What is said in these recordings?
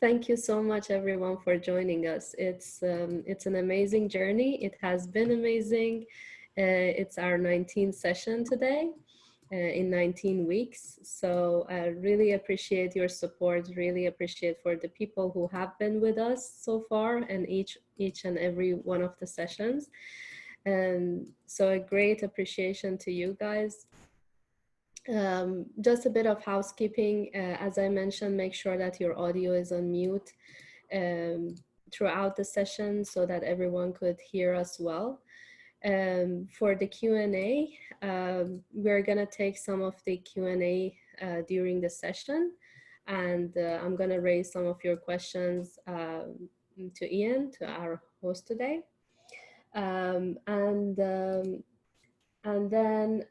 Thank you so much, everyone, for joining us. It's an amazing journey. It has been amazing. It's our 19th session today in 19 weeks. So I really appreciate your support, really appreciate for the people who have been with us so far and each and every one of the sessions. And so a great appreciation to you guys. Just a bit of housekeeping. As I mentioned, make sure that your audio is on mute throughout the session so that everyone could hear us well. For the Q&A, we're gonna take some of the Q&A during the session, and I'm gonna raise some of your questions to Ian, to our host today. And then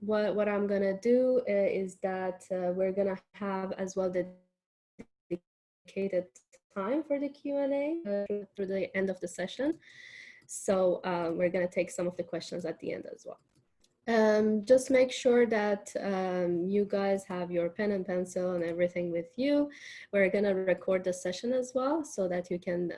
what I'm gonna do is that we're gonna have as well the dedicated time for the Q&A through the end of the session. So we're gonna take some of the questions at the end as well. Just make sure that you guys have your pen and pencil and everything with you. We're gonna record the session as well so that you can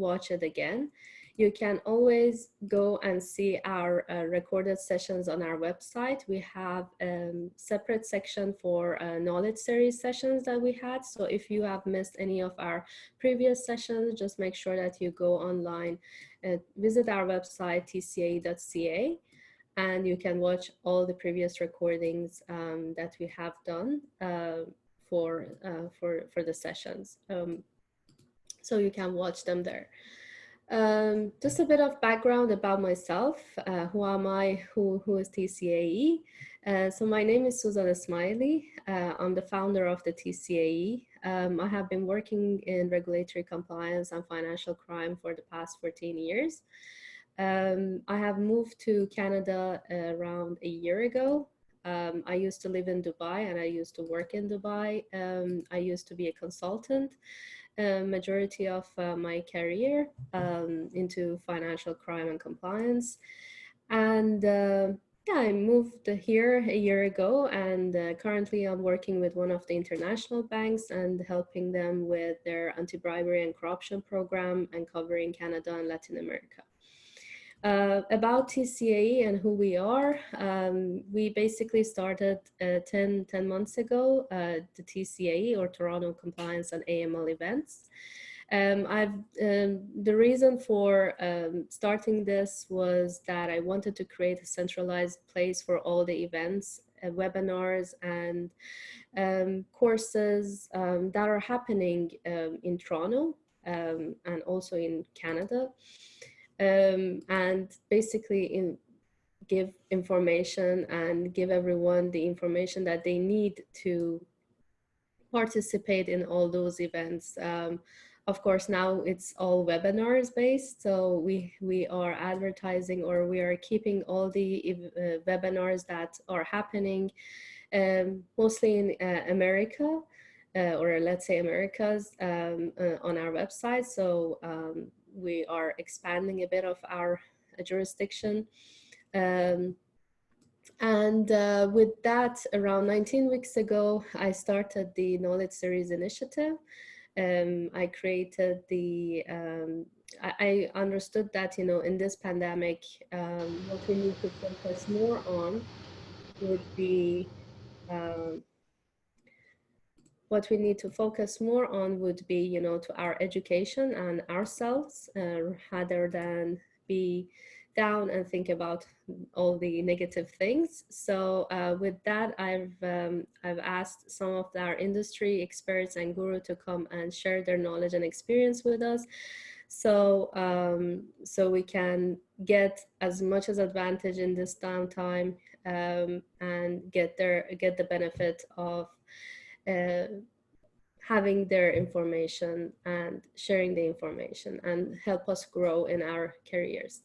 watch it again. You can always go and see our recorded sessions on our website. We have a separate section for knowledge series sessions that we had. So if you have missed any of our previous sessions, just make sure that you go online and visit our website, tca.ca, and you can watch all the previous recordings that we have done for the sessions. So you can watch them there. Just a bit of background about myself. Who am I? Who is TCAE? So my name is Suzan Ismaili. I'm the founder of the TCAE. I have been working in regulatory compliance and financial crime for the past 14 years. I have moved to Canada around a year ago. I used to live in Dubai and I used to work in Dubai. I used to be a consultant. Majority of my career into financial crime and compliance. And yeah, I moved here a year ago, and currently I'm working with one of the international banks and helping them with their anti-bribery and corruption program and covering Canada and Latin America. About TCAE and who we are, we basically started 10 months ago, the TCAE, or Toronto Compliance and AML Events. The reason for starting this was that I wanted to create a centralized place for all the events, webinars, and courses that are happening in Toronto and also in Canada. And basically give information and give everyone the information that they need to participate in all those events. Of course, now it's all webinars based, so we are advertising, or we are keeping all the webinars that are happening mostly in America, or let's say Americas, on our website. So we are expanding a bit of our jurisdiction. And with that, around 19 weeks ago, I started the Knowledge Series initiative. I created the, I understood that, you know, in this pandemic, what we need to focus more on would be, you know, to our education and ourselves, rather than be down and think about all the negative things. So with that, I've asked some of our industry experts and guru to come and share their knowledge and experience with us. So so we can get as much as advantage in this downtime, and get the benefit of having their information and sharing the information, and help us grow in our careers.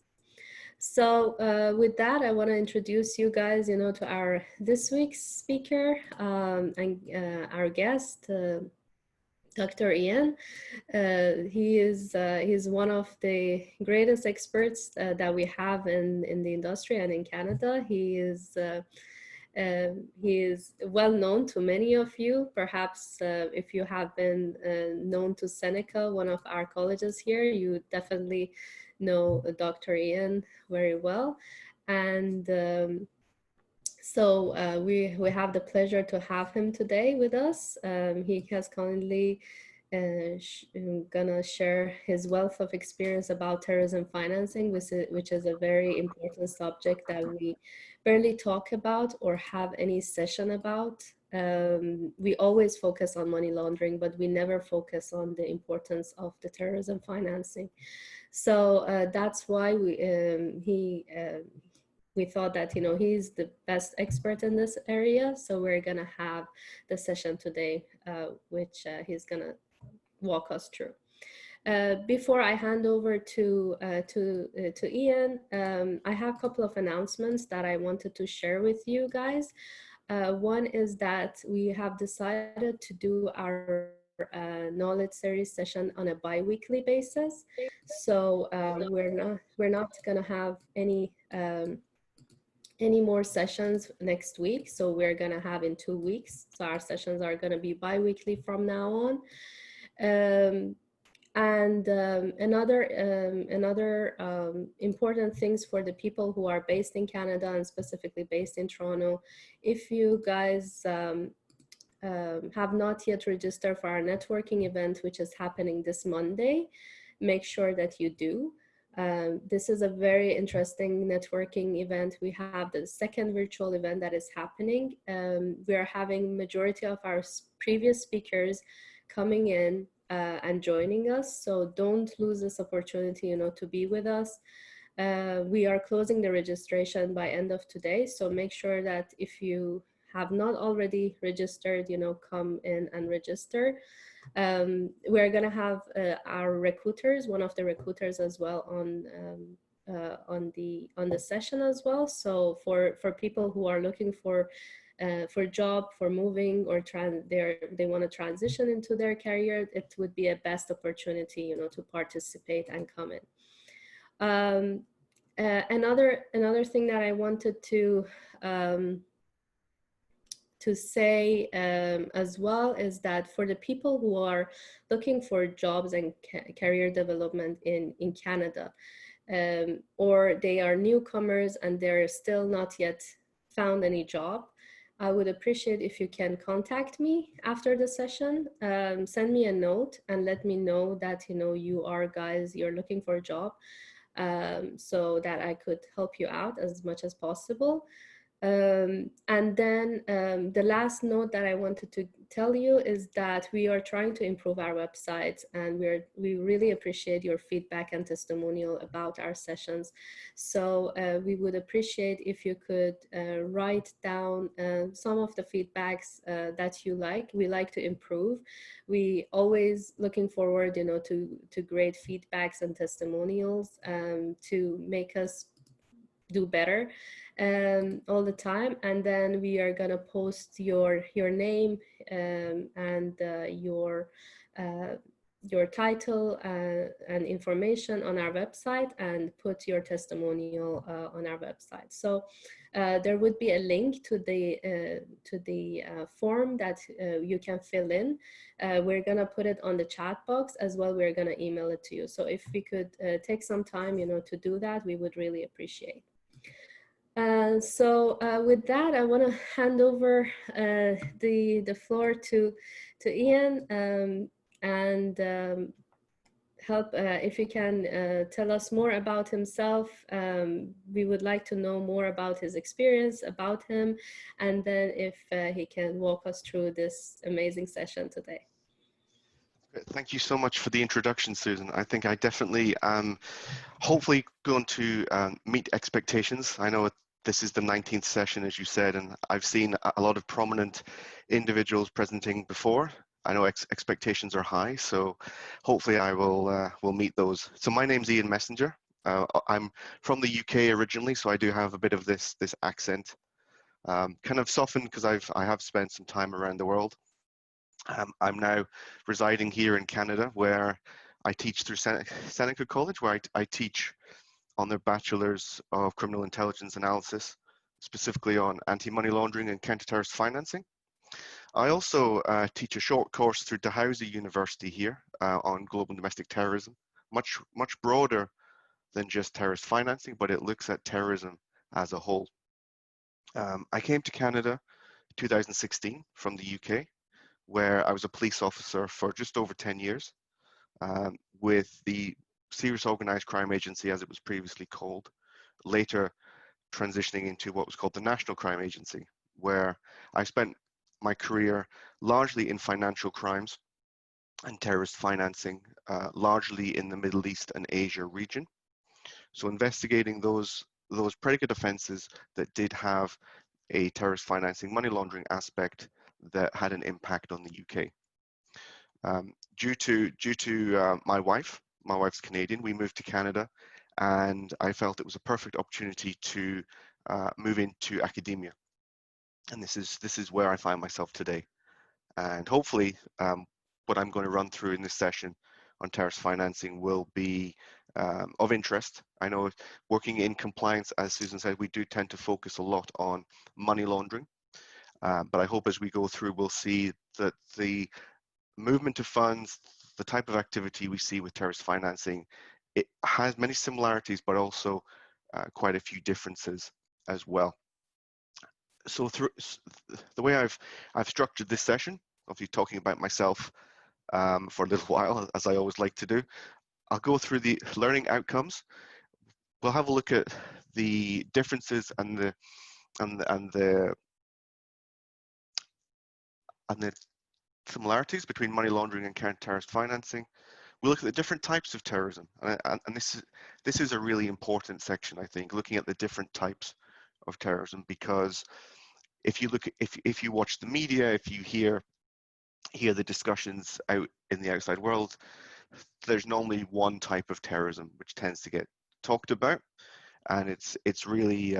So with that, I want to introduce you guys, you know, to our this week's speaker, and our guest, Dr. Ian. He's one of the greatest experts that we have in the industry and in Canada. He is He is well known to many of you. Perhaps if you have been known to Seneca, one of our colleges here, you definitely know Dr. Ian very well. And so we have the pleasure to have him today with us. He has kindly gonna share his wealth of experience about terrorism financing, which is a very important subject that we barely talk about or have any session about. We always focus on money laundering, but we never focus on the importance of the terrorism financing. So that's why we thought that he's the best expert in this area. So we're gonna have the session today, which he's gonna walk us through. Before I hand over to Ian, I have a couple of announcements that I wanted to share with you guys. One is that we have decided to do our knowledge series session on a bi-weekly basis. So we're not gonna have any more sessions next week. So we're gonna have in 2 weeks. So our sessions are gonna be bi-weekly from now on. And another important things for the people who are based in Canada and specifically based in Toronto, if you guys have not yet registered for our networking event, which is happening this Monday, make sure that you do. This is a very interesting networking event. We have the second virtual event that is happening. We are having majority of our previous speakers coming in and joining us. So don't lose this opportunity, to be with us. We are closing the registration by end of today. So make sure that if you have not already registered, come in and register. We're gonna have our recruiters, one of the recruiters as well on the session as well. So for people who are looking for job, for moving, or they want to transition into their career, it would be a best opportunity, to participate and come in. Another thing that I wanted to say as well is that for the people who are looking for jobs and career development in Canada, or they are newcomers and they're still not yet found any job, I would appreciate if you can contact me after the session. Send me a note and let me know that you're looking for a job, so that I could help you out as much as possible. And then the last note that I wanted to tell you is that we are trying to improve our website, and we really appreciate your feedback and testimonial about our sessions. So we would appreciate if you could write down some of the feedbacks that you like. We like to improve. We always looking forward, to great feedbacks and testimonials to make us do better all the time. And then we are gonna post your name and your title and information on our website, and put your testimonial on our website. So there would be a link to the form that you can fill in. We're gonna put it on the chat box as well. We're gonna email it to you. So if we could take some time, to do that, we would really appreciate. So with that, I want to hand over the floor to Ian, and help if he can tell us more about himself. We would like to know more about his experience, about him, and then if he can walk us through this amazing session today. Thank you so much for the introduction, Susan. I think I definitely am hopefully going to meet expectations. I know this is the 19th session, as you said, and I've seen a lot of prominent individuals presenting before. I know expectations are high, so hopefully I will meet those. So my name's Ian Messenger. I'm from the UK originally, so I do have a bit of this accent, kind of softened because I have spent some time around the world. I'm now residing here in Canada, where I teach through Seneca College, where I teach on their Bachelor's of Criminal Intelligence Analysis. specifically on anti-money laundering and counter-terrorist financing. I also teach a short course through Dalhousie University here on global and domestic terrorism, much broader than just terrorist financing, but it looks at terrorism as a whole. I came to Canada in 2016 from the UK, where I was a police officer for just over 10 years with the Serious Organised Crime Agency, as it was previously called, later transitioning into what was called the National Crime Agency, where I spent my career largely in financial crimes and terrorist financing, largely in the Middle East and Asia region. So investigating those predicate offences that did have a terrorist financing money laundering aspect that had an impact on the UK. Due to my wife's Canadian, we moved to Canada, and I felt it was a perfect opportunity to move into academia. And this is where I find myself today. And hopefully, what I'm going to run through in this session on terrorist financing will be of interest. I know working in compliance, as Susan said, we do tend to focus a lot on money laundering. But I hope as we go through, we'll see that the movement of funds, the type of activity we see with terrorist financing, it has many similarities, but also quite a few differences as well. So through the way I've structured this session, obviously talking about myself for a little while, as I always like to do, I'll go through the learning outcomes. We'll have a look at the differences and the similarities between money laundering and counter-terrorist financing. We look at the different types of terrorism, and this is a really important section, I think, looking at the different types of terrorism, because if you watch the media, if you hear the discussions out in the outside world, there's normally one type of terrorism which tends to get talked about, and it's really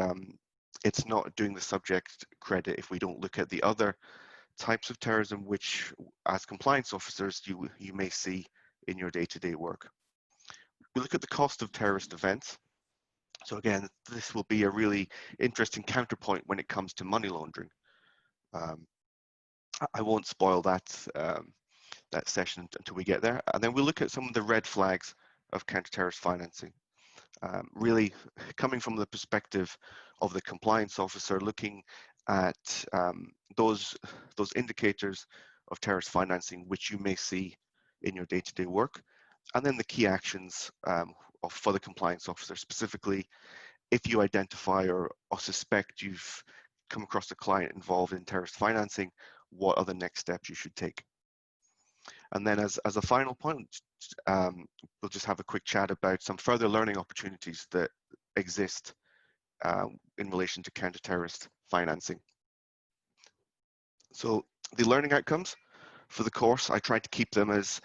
it's not doing the subject credit if we don't look at the other types of terrorism which, as compliance officers, you may see in your day-to-day work. We look at the cost of terrorist events. So again, this will be a really interesting counterpoint when it comes to money laundering. I won't spoil that that session until we get there. And then we'll look at some of the red flags of counter-terrorist financing. Really coming from the perspective of the compliance officer, looking at those indicators of terrorist financing which you may see in your day-to-day work, and then the key actions for the compliance officer, specifically if you identify or suspect you've come across a client involved in terrorist financing, what are the next steps you should take. And then as a final point, we'll just have a quick chat about some further learning opportunities that exist in relation to counter-terrorist financing. So the learning outcomes for the course, I tried to keep them as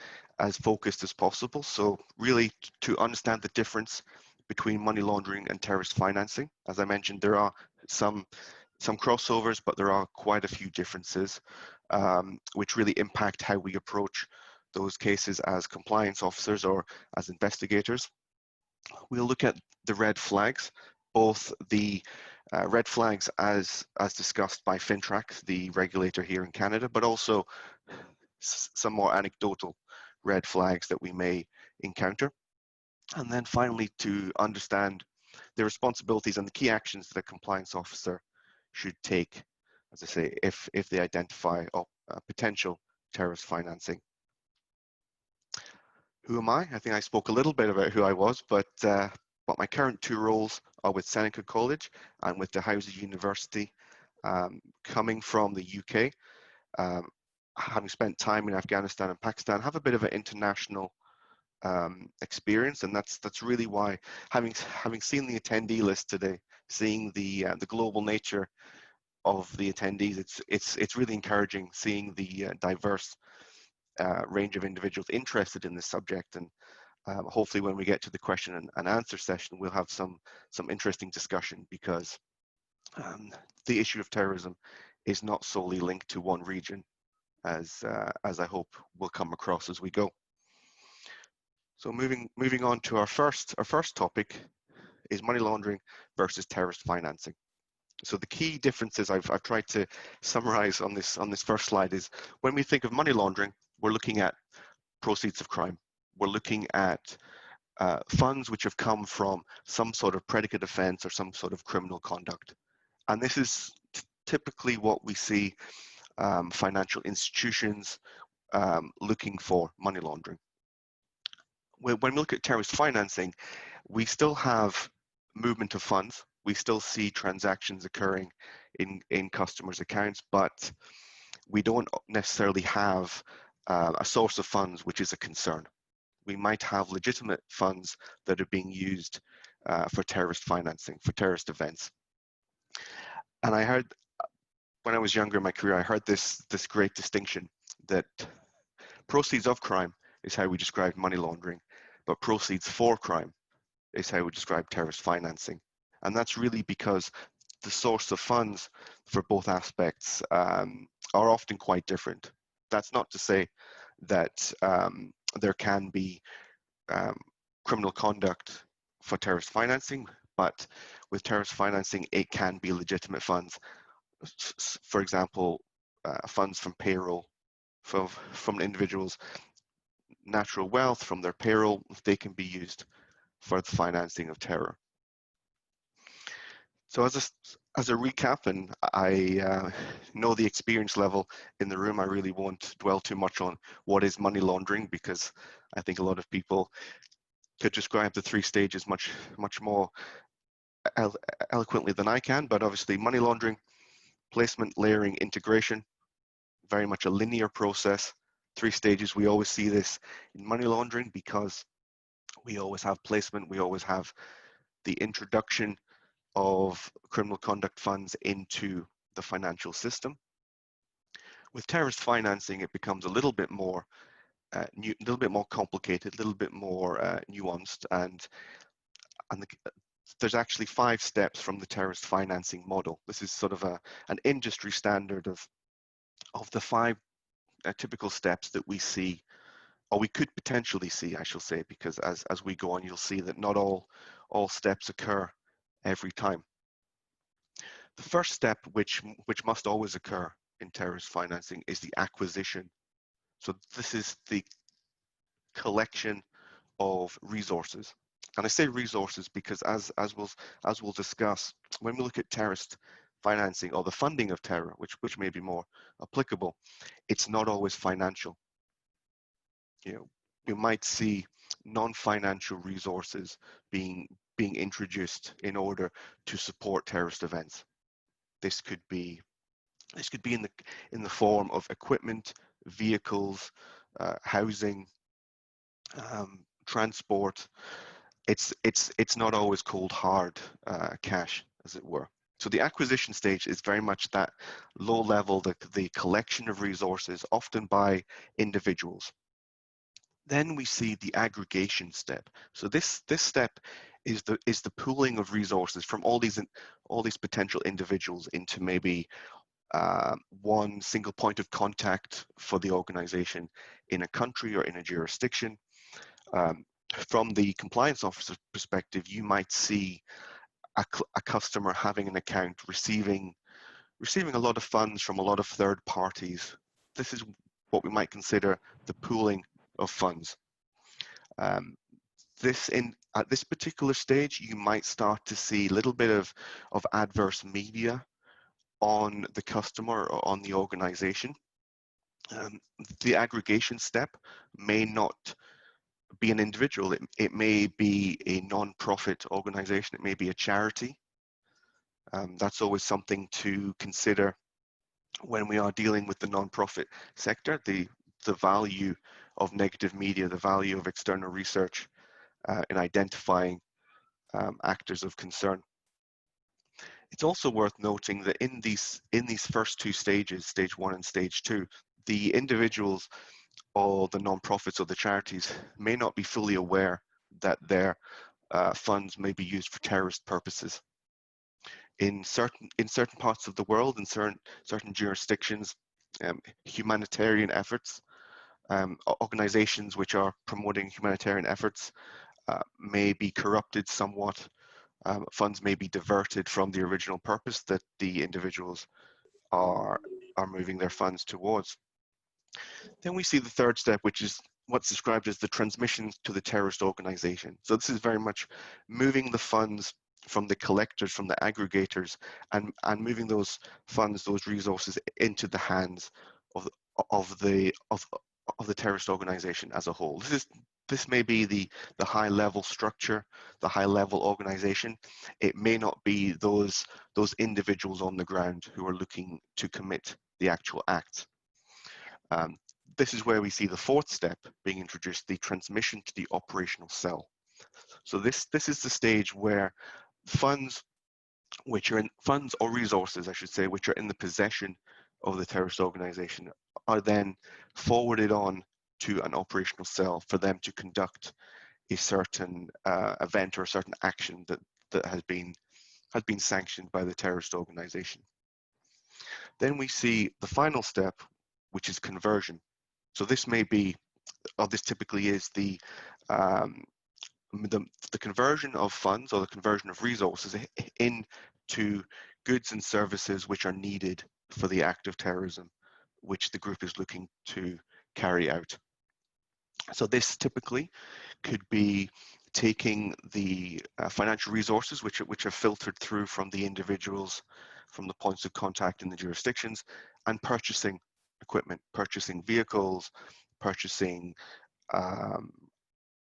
focused as possible. So really to understand the difference between money laundering and terrorist financing. As I mentioned, there are some crossovers, but there are quite a few differences which really impact how we approach those cases as compliance officers or as investigators. We'll look at the red flags, both the red flags as discussed by FINTRAC, the regulator here in Canada, but also some more anecdotal red flags that we may encounter. And then finally, to understand the responsibilities and the key actions that a compliance officer should take, as I say, if they identify potential terrorist financing. Who am I? I think I spoke a little bit about who I was, but my current two roles are with Seneca College and with Dalhousie University, coming from the UK. Having spent time in Afghanistan and Pakistan, have a bit of an international experience, and that's really why, having seen the attendee list today, seeing the global nature of the attendees, it's really encouraging seeing the diverse range of individuals interested in this subject, and hopefully when we get to the question and answer session, we'll have some interesting discussion, because the issue of terrorism is not solely linked to one region, as I hope will come across as we go. So moving on to our first topic is money laundering versus terrorist financing. So the key differences I've tried to summarize on this first slide is when we think of money laundering, we're looking at proceeds of crime. We're looking at funds which have come from some sort of predicate offense or some sort of criminal conduct. And this is typically what we see financial institutions looking for money laundering. When we look at terrorist financing, we still have movement of funds. We still see transactions occurring in customers' accounts, but we don't necessarily have a source of funds which is a concern. We might have legitimate funds that are being used for terrorist financing, for terrorist events. And I heard, when I was younger in my career, I heard this great distinction that proceeds of crime is how we describe money laundering, but proceeds for crime is how we describe terrorist financing. And that's really because the source of funds for both aspects are often quite different. That's not to say that there can be criminal conduct for terrorist financing, but with terrorist financing, it can be legitimate funds. For example, funds from payroll, from individuals' natural wealth, from their payroll, they can be used for the financing of terror. So as a recap, and I know the experience level in the room, I really won't dwell too much on what is money laundering, because I think a lot of people could describe the three stages much more eloquently than I can. But obviously money laundering, placement, layering, integration, very much a linear process, 3 stages. We always see this in money laundering because we always have placement, we always have the introduction of criminal conduct funds into the financial system. With terrorist financing, it becomes a little bit more complicated, a little bit more nuanced, and there's actually 5 steps from the terrorist financing model. This is sort of an industry standard of the 5 typical steps that we see, or we could potentially see, I shall say, because as we go on, you'll see that not all steps occur every time. The first step, which must always occur in terrorist financing, is the acquisition. So this is the collection of resources. And I say resources because as we'll discuss, when we look at terrorist financing or the funding of terror, which may be more applicable, it's not always financial. You know, we might see non-financial resources being introduced in order to support terrorist events. This could be in the form of equipment, vehicles, housing, transport. It's not always cold hard cash, as it were. So the acquisition stage is very much that low level, the collection of resources, often by individuals. Then we see the aggregation step. So this step is the pooling of resources from all these potential individuals into maybe one single point of contact for the organization in a country or in a jurisdiction. From the compliance officer perspective, you might see a customer having an account receiving a lot of funds from a lot of third parties. This is what we might consider the pooling of funds. At this particular stage, you might start to see a little bit of adverse media on the customer or on the organization. The aggregation step may not be an individual. It may be a non-profit organization. It may be a charity. That's always something to consider when we are dealing with the non-profit sector, the value of negative media, the value of external research in identifying actors of concern. It's also worth noting that in these first 2 stages, stage 1 and stage 2, the individuals or the non-profits or the charities may not be fully aware that their funds may be used for terrorist purposes. In certain parts of the world, in certain jurisdictions, humanitarian efforts, organizations which are promoting humanitarian efforts may be corrupted somewhat funds may be diverted from the original purpose that the individuals are moving their funds towards. Then we see the third step, which is what's described as the transmission to the terrorist organization. So this is very much moving the funds from the collectors, from the aggregators, and moving those funds, those resources into the hands of of the of of the terrorist organization as a whole. This may be the high level structure, the high level organization. It may not be those individuals on the ground who are looking to commit the actual acts. Um, this is where we see the fourth step being introduced, the transmission to the operational cell. So this is the stage where funds funds or resources, I should say, which are in the possession of the terrorist organization are then forwarded on to an operational cell for them to conduct a certain event or a certain action that has been sanctioned by the terrorist organization. Then we see the final step, which is conversion. So this may be, or this typically is um, the conversion of funds or the conversion of resources into goods and services which are needed for the act of terrorism, which the group is looking to carry out. So this typically could be taking the financial resources which are filtered through from the individuals, from the points of contact in the jurisdictions, and purchasing equipment, purchasing vehicles, purchasing um,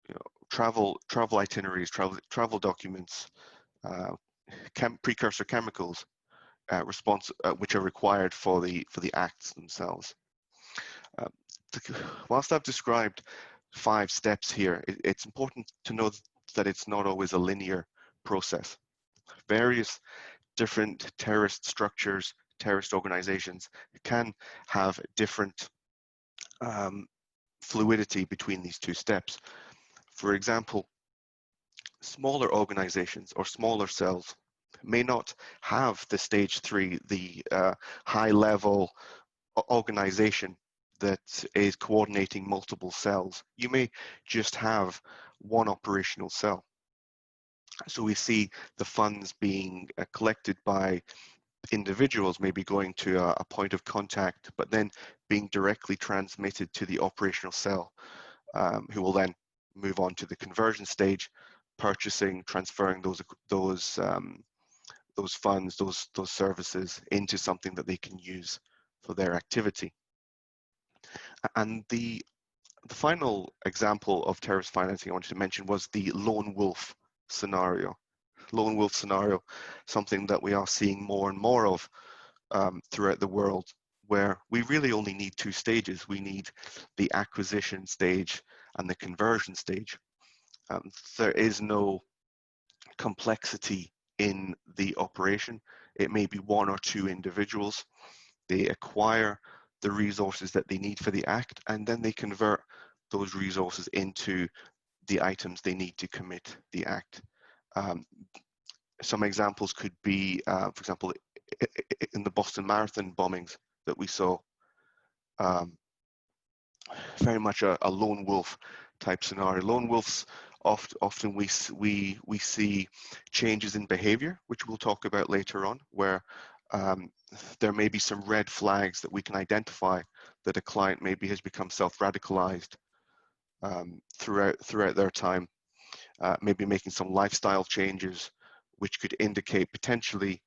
you know, travel itineraries, travel documents, uh, precursor chemicals, which are required for the acts themselves. Uh, whilst I've described 5 steps here, it's important to know that it's not always a linear process. Various different terrorist structures, terrorist organizations can have different fluidity between these 2 steps. For example, smaller organizations or smaller cells may not have the stage 3, the high level organization that is coordinating multiple cells. You may just have one operational cell. So we see the funds being collected by individuals, maybe going to a point of contact, but then being directly transmitted to the operational cell, who will then move on to the conversion stage, purchasing, transferring those funds, those services into something that they can use for their activity. And the final example of terrorist financing I wanted to mention was the lone wolf scenario. Lone wolf scenario, something that we are seeing more and more of throughout the world, where we really only need 2 stages. We need the acquisition stage and the conversion stage. There is no complexity in the operation. It may be 1 or 2 individuals. They acquire the resources that they need for the act, and then they convert those resources into the items they need to commit the act. Some examples could be, for example, in the Boston Marathon bombings that we saw, very much a lone wolf type scenario. Lone wolves often we see changes in behavior, which we'll talk about later on, where there may be some red flags that we can identify that a client maybe has become self-radicalized throughout their time, maybe making some lifestyle changes, which could indicate potentially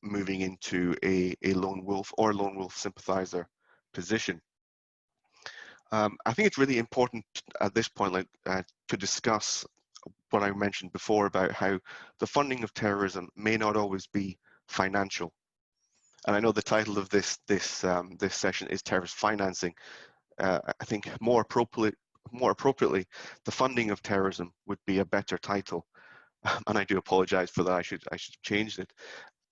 moving into a lone wolf or lone wolf sympathizer position. I think it's really important at this point to discuss what I mentioned before about how the funding of terrorism may not always be financial. And I know the title of this session is terrorist financing. I think more appropriately, the funding of terrorism would be a better title. And I do apologize for that. I should have changed it,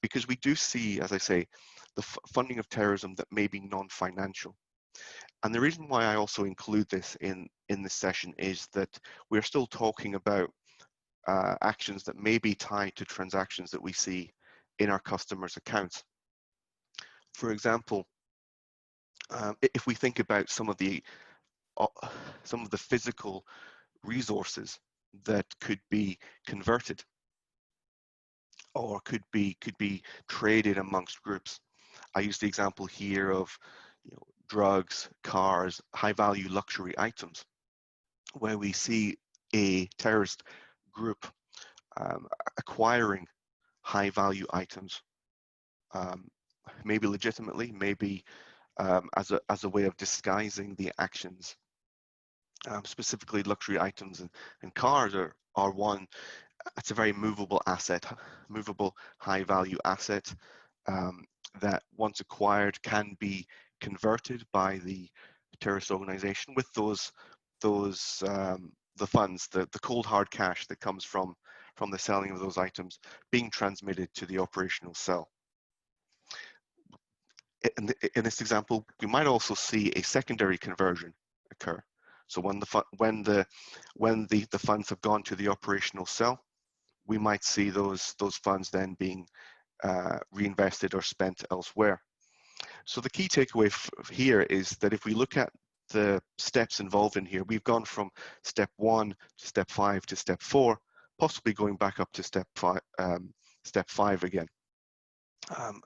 because we do see, as I say, the funding of terrorism that may be non-financial. And the reason why I also include this in this session is that we're still talking about actions that may be tied to transactions that we see in our customers' accounts. For example, if we think about some of the physical resources that could be converted, or could be traded amongst groups. I use the example here of, drugs, cars, high value luxury items, where we see a terrorist group um, acquiring high value items, um, maybe legitimately, maybe as a way of disguising the actions. Specifically, luxury items and cars are one. It's a very movable asset, movable high value asset, um, that once acquired can be converted by the terrorist organization with the funds, the cold hard cash that comes from the selling of those items being transmitted to the operational cell. In this example, we might also see a secondary conversion occur. So when the funds have gone to the operational cell, we might see those funds then being reinvested or spent elsewhere. So the key takeaway here is that if we look at the steps involved in here, we've gone from step 1 to step 5 to step 4, possibly going back up to step 5 again.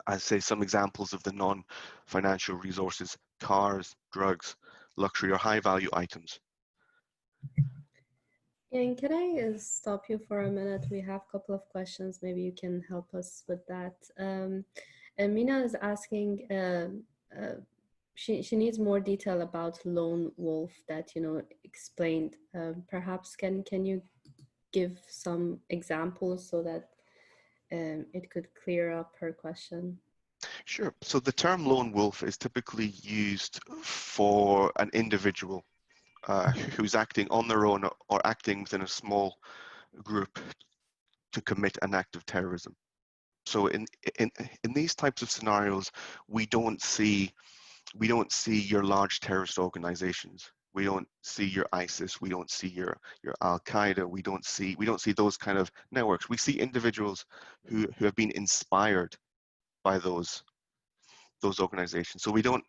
I say some examples of the non-financial resources: cars, drugs, luxury or high-value items. And can I stop you for a minute? We have a couple of questions. Maybe you can help us with that. And Mina is asking, she needs more detail about lone wolf that explained. Perhaps can you give some examples so that it could clear up her question? Sure. So the term lone wolf is typically used for an individual who's acting on their own or acting within a small group to commit an act of terrorism. So in in these types of scenarios, we don't see your large terrorist organizations. We don't see your ISIS. We don't see your Al Qaeda. We don't see those kind of networks. We see individuals who have been inspired by those organizations. So we don't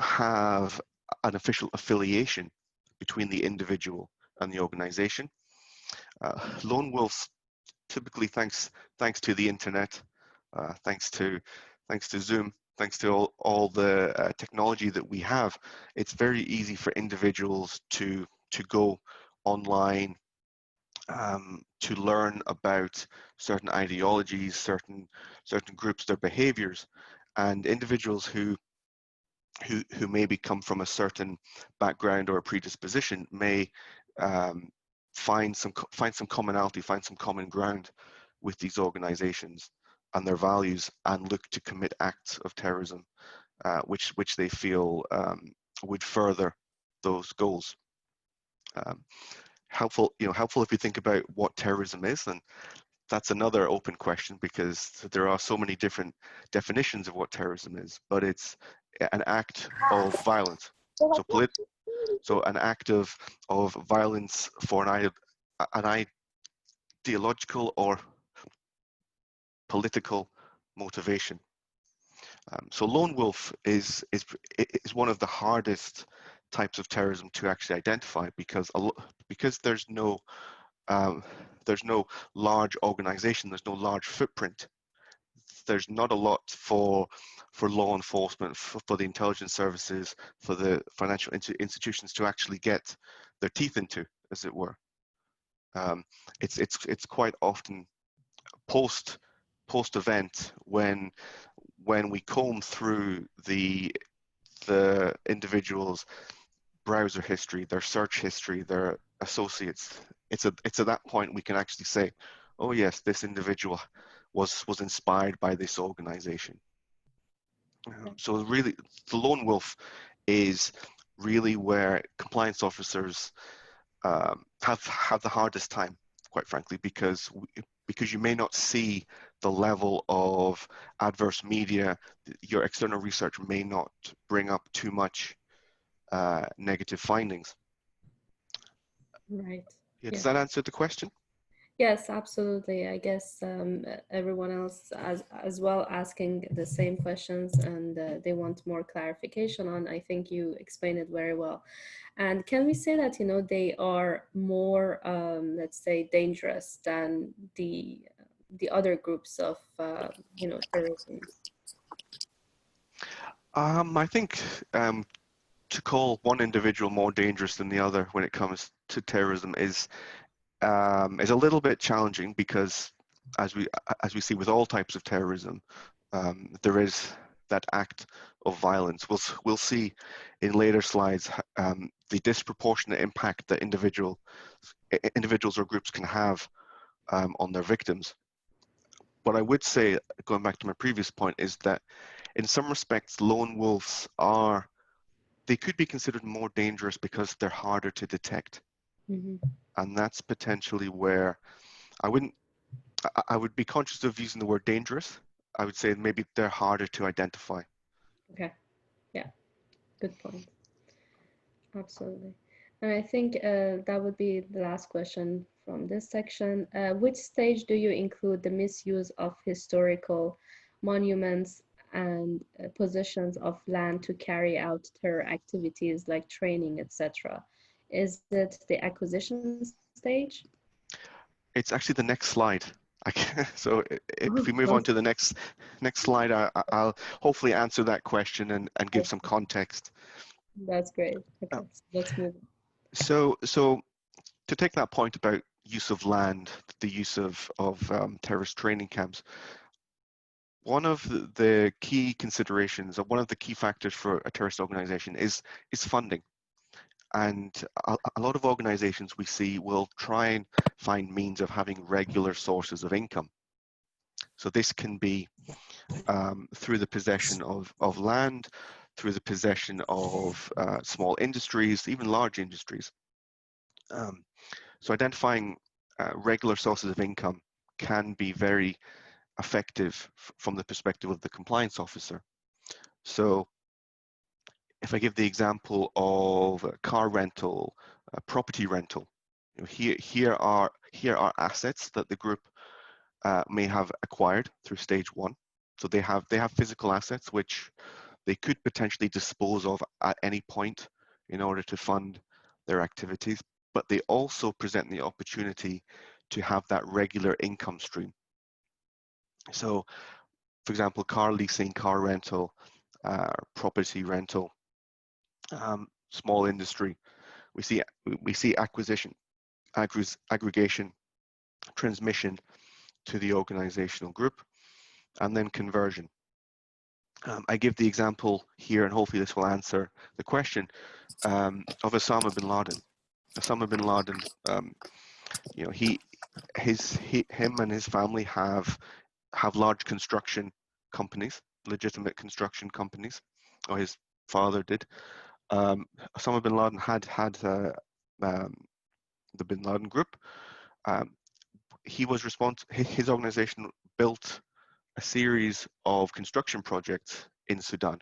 have an official affiliation between the individual and the organization. Lone wolves, typically, thanks to the internet, thanks to Zoom, thanks to all the technology that we have, it's very easy for individuals to go online, to learn about certain ideologies, certain groups, their behaviors, and individuals who maybe come from a certain background or a predisposition may um, find some commonality, find some common ground with these organizations and their values, and look to commit acts of terrorism, which they feel would further those goals. Um, helpful if you think about what terrorism is, and that's another open question because there are so many different definitions of what terrorism is, but it's an act of violence. So an act of violence for an ideological or political motivation. So lone wolf is one of the hardest types of terrorism to actually identify because um, there's no large organization, there's no large footprint. There's not a lot for law enforcement, for the intelligence services, for the financial institutions to actually get their teeth into, as it were. It's quite often post event when we comb through the individual's browser history, their search history, their associates. It's at that point we can actually say, oh yes, this individual was inspired by this organization. So really, the lone wolf is really where compliance officers have the hardest time, quite frankly, because you may not see the level of adverse media. Your external research may not bring up too much negative findings. Right. Yeah, does Yeah. that answer the question? Yes, absolutely. I guess everyone else as well asking the same questions, and they want more clarification on. I think you explained it very well. And can we say that they are more, let's say, dangerous than the the other groups of terrorism? I think to call one individual more dangerous than the other when it comes to terrorism is a little bit challenging because, as we see with all types of terrorism, there is that act of violence. We'll see in later slides the disproportionate impact that individuals or groups can have on their victims. What I would say, going back to my previous point, is that in some respects, lone wolves they could be considered more dangerous because they're harder to detect. Hmm. And that's potentially where I wouldn't, I would be conscious of using the word dangerous. I would say maybe they're harder to identify. Okay. Yeah. Good point. Absolutely. And I think that would be the last question from this section. Which stage do you include the misuse of historical monuments and possessions of land to carry out terror activities like training, etc.? Is it the acquisition stage? It's actually the next slide. So if we move on Awesome. to the next slide, I'll hopefully answer that question and give some context. That's great. Uh, Okay, so let's move so to take that point about use of land, the use of terrorist training camps, one of the key considerations, or one of the key factors for a terrorist organization is funding. And a lot of organizations we see will try and find means of having regular sources of income. So this can be through the possession of land, through the possession of small industries, even large industries. Um, so identifying regular sources of income can be very effective from the perspective of the compliance officer. So if I give the example of car rental, property rental, here are assets that the group may have acquired through stage one. So they have physical assets which they could potentially dispose of at any point in order to fund their activities, but they also present the opportunity to have that regular income stream. So, for example, car leasing, car rental, property rental, small industry. We see acquisition, aggregation, transmission to the organizational group, and then conversion. I give the example here, and hopefully this will answer the question, of Osama bin Laden. Osama bin Laden, him and his family have large construction companies, legitimate construction companies, or his father did. Osama bin Laden had the Bin Laden Group. Um, his organization built a series of construction projects in Sudan.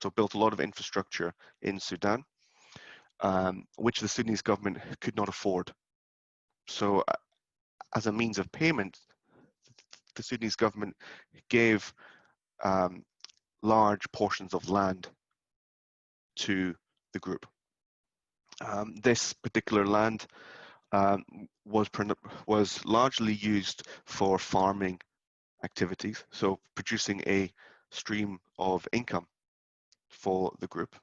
So built a lot of infrastructure in Sudan, which the Sudanese government could not afford. So as a means of payment, the Sudanese government gave um, large portions of land to the group. This particular land um, was largely used for farming activities, so producing a stream of income for the group.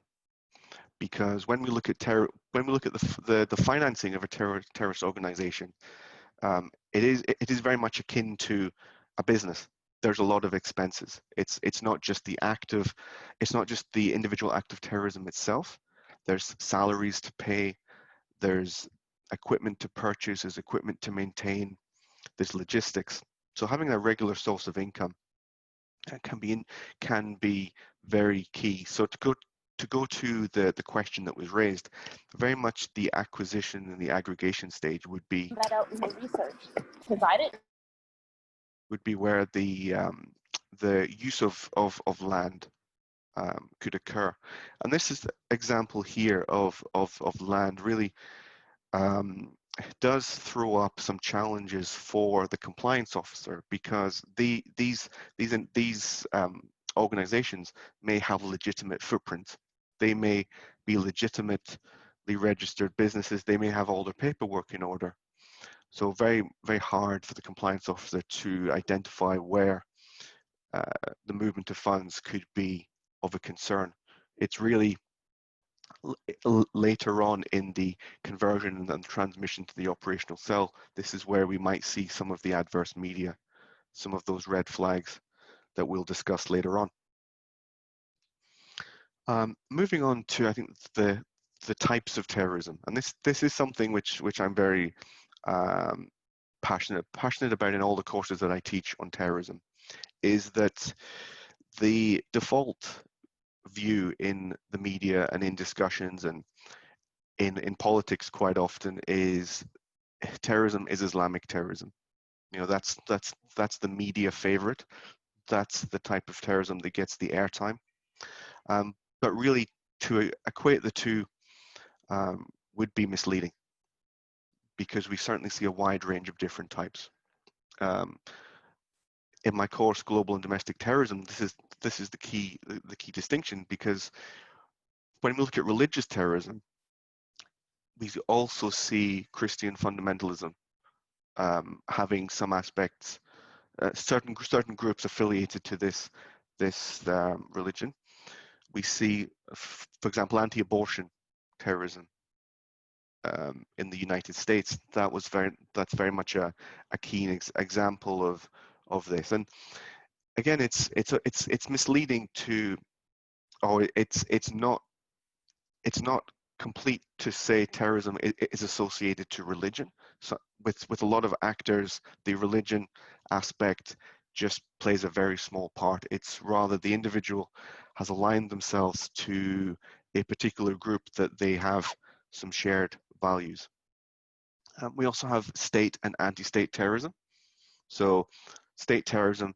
Because when we look at the financing of a terrorist organization, it is very much akin to a business. There's a lot of expenses. It's not just the individual act of terrorism itself. There's salaries to pay. There's equipment to purchase. There's equipment to maintain. There's logistics. So having a regular source of income can be very key. So to go to the question that was raised, very much the acquisition and the aggregation stage would be that out in my research because I didn't. where the use of land could occur. And this is the example here of land really does throw up some challenges for the compliance officer, because these organizations may have legitimate footprints. They may be legitimately registered businesses. They may have all their paperwork in order. So very, very hard for the compliance officer to identify where the movement of funds could be of a concern. It's really later on in the conversion and transmission to the operational cell, this is where we might see some of the adverse media, some of those red flags that we'll discuss later on. Moving on to, I think, the types of terrorism, and this is something which I'm very passionate about in all the courses that I teach on terrorism, is that the default view in the media and in discussions and in politics quite often is terrorism is Islamic terrorism. You know, that's the media favorite. That's the type of terrorism that gets the airtime. But really, to equate the two would be misleading, because we certainly see a wide range of different types. In my course, Global and Domestic Terrorism, this is the key distinction, because when we look at religious terrorism, we also see Christian fundamentalism having some aspects, certain groups affiliated to this religion. We see, for example, anti-abortion terrorism in the United States. That's very much a keen example of this. And again, it's misleading to, or it's not complete to say terrorism is associated to religion. So with a lot of actors, the religion aspect just plays a very small part. It's rather the individual has aligned themselves to a particular group that they have some shared values. We also have state and anti-state terrorism. So state terrorism,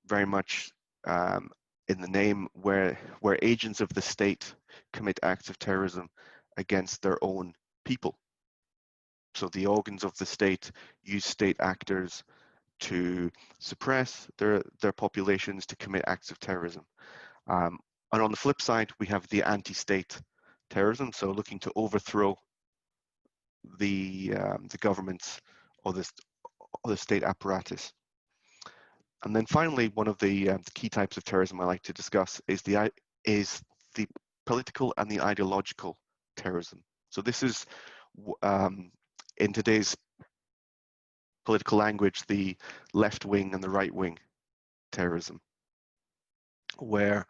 very much in the name, where agents of the state commit acts of terrorism against their own people. So the organs of the state use state actors to suppress their populations, to commit acts of terrorism. And on the flip side, we have the anti-state terrorism, so looking to overthrow the governments or the state apparatus. And then finally, one of the key types of terrorism I like to discuss is the political and the ideological terrorism. So this is, in today's political language, the left wing and the right wing terrorism, where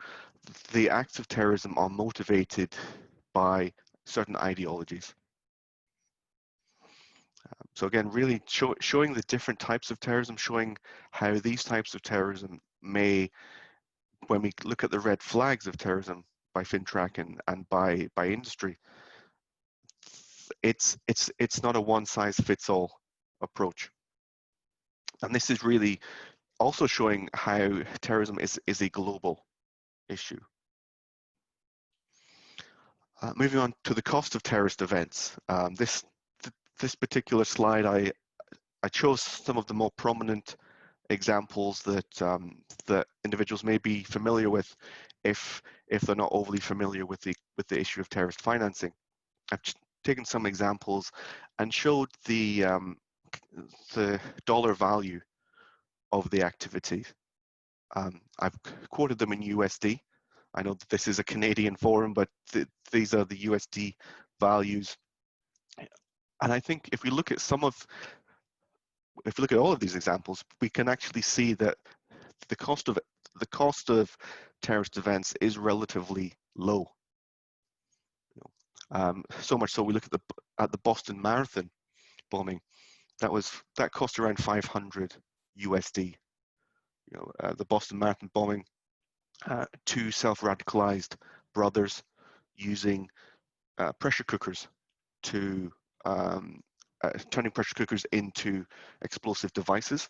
the acts of terrorism are motivated by certain ideologies. So again, really showing the different types of terrorism, showing how these types of terrorism may, when we look at the red flags of terrorism by FinTrack and by industry, it's not a one-size-fits-all approach. And this is really also showing how terrorism is a global issue. Moving on to the cost of terrorist events. This particular slide, I chose some of the more prominent examples that that individuals may be familiar with, if they're not overly familiar with the issue of terrorist financing. I've taken some examples and showed the dollar value of the activity. I've quoted them in USD. I know that this is a Canadian forum, but these are the USD values. And I think if we look at all of these examples, we can actually see that the cost of terrorist events is relatively low. So much so, we look at the Boston Marathon bombing. That cost around 500 USD. The Boston Marathon bombing, two self-radicalized brothers using pressure cookers to turning pressure cookers into explosive devices.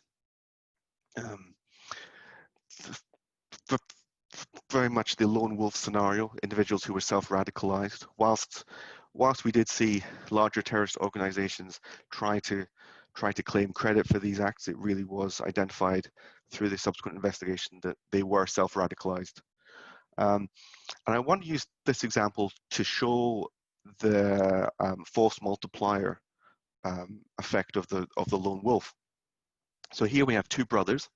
Very much the lone wolf scenario, individuals who were self-radicalized. Whilst we did see larger terrorist organizations try to claim credit for these acts, it really was identified through the subsequent investigation that they were self-radicalized. And I want to use this example to show the force multiplier effect of the lone wolf. So here we have two brothers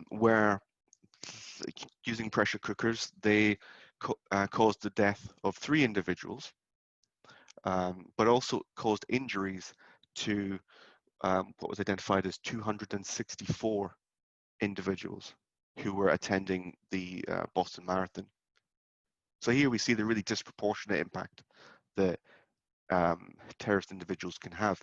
where using pressure cookers, they caused the death of 3 individuals, but also caused injuries to what was identified as 264 individuals who were attending the Boston Marathon. So here we see the really disproportionate impact that terrorist individuals can have.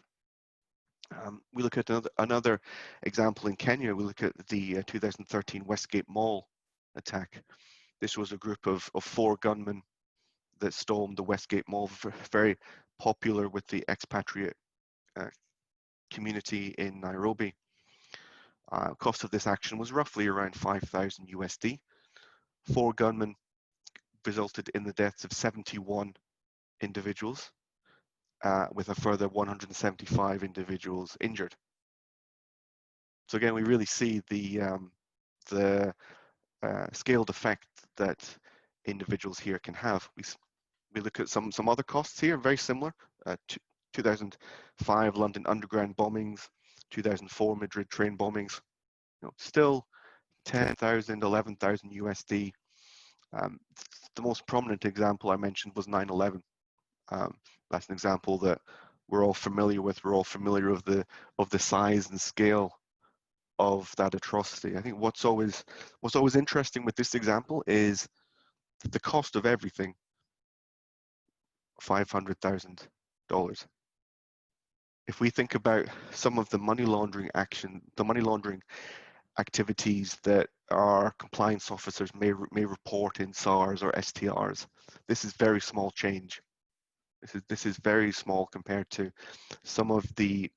We look at another example in Kenya. We look at the 2013 Westgate Mall attack. This was a group of 4 gunmen that stormed the Westgate Mall, very popular with the expatriate community in Nairobi. Cost of this action was roughly around 5,000 USD. 4 gunmen resulted in the deaths of 71 individuals, with a further 175 individuals injured. So again, we really see the scaled effect that individuals here can have. We look at some other costs here, very similar. 2005 London Underground bombings, 2004 Madrid train bombings. Still 10,000, 11,000 USD. The most prominent example I mentioned was 9/11. That's an example that we're all familiar with. We're all familiar of the size and scale of that atrocity. I think what's always interesting with this example is the cost of everything, $500,000. If we think about some of the money laundering activities that our compliance officers may report in SARS or STRs, this is very small change. This is very small compared to some of the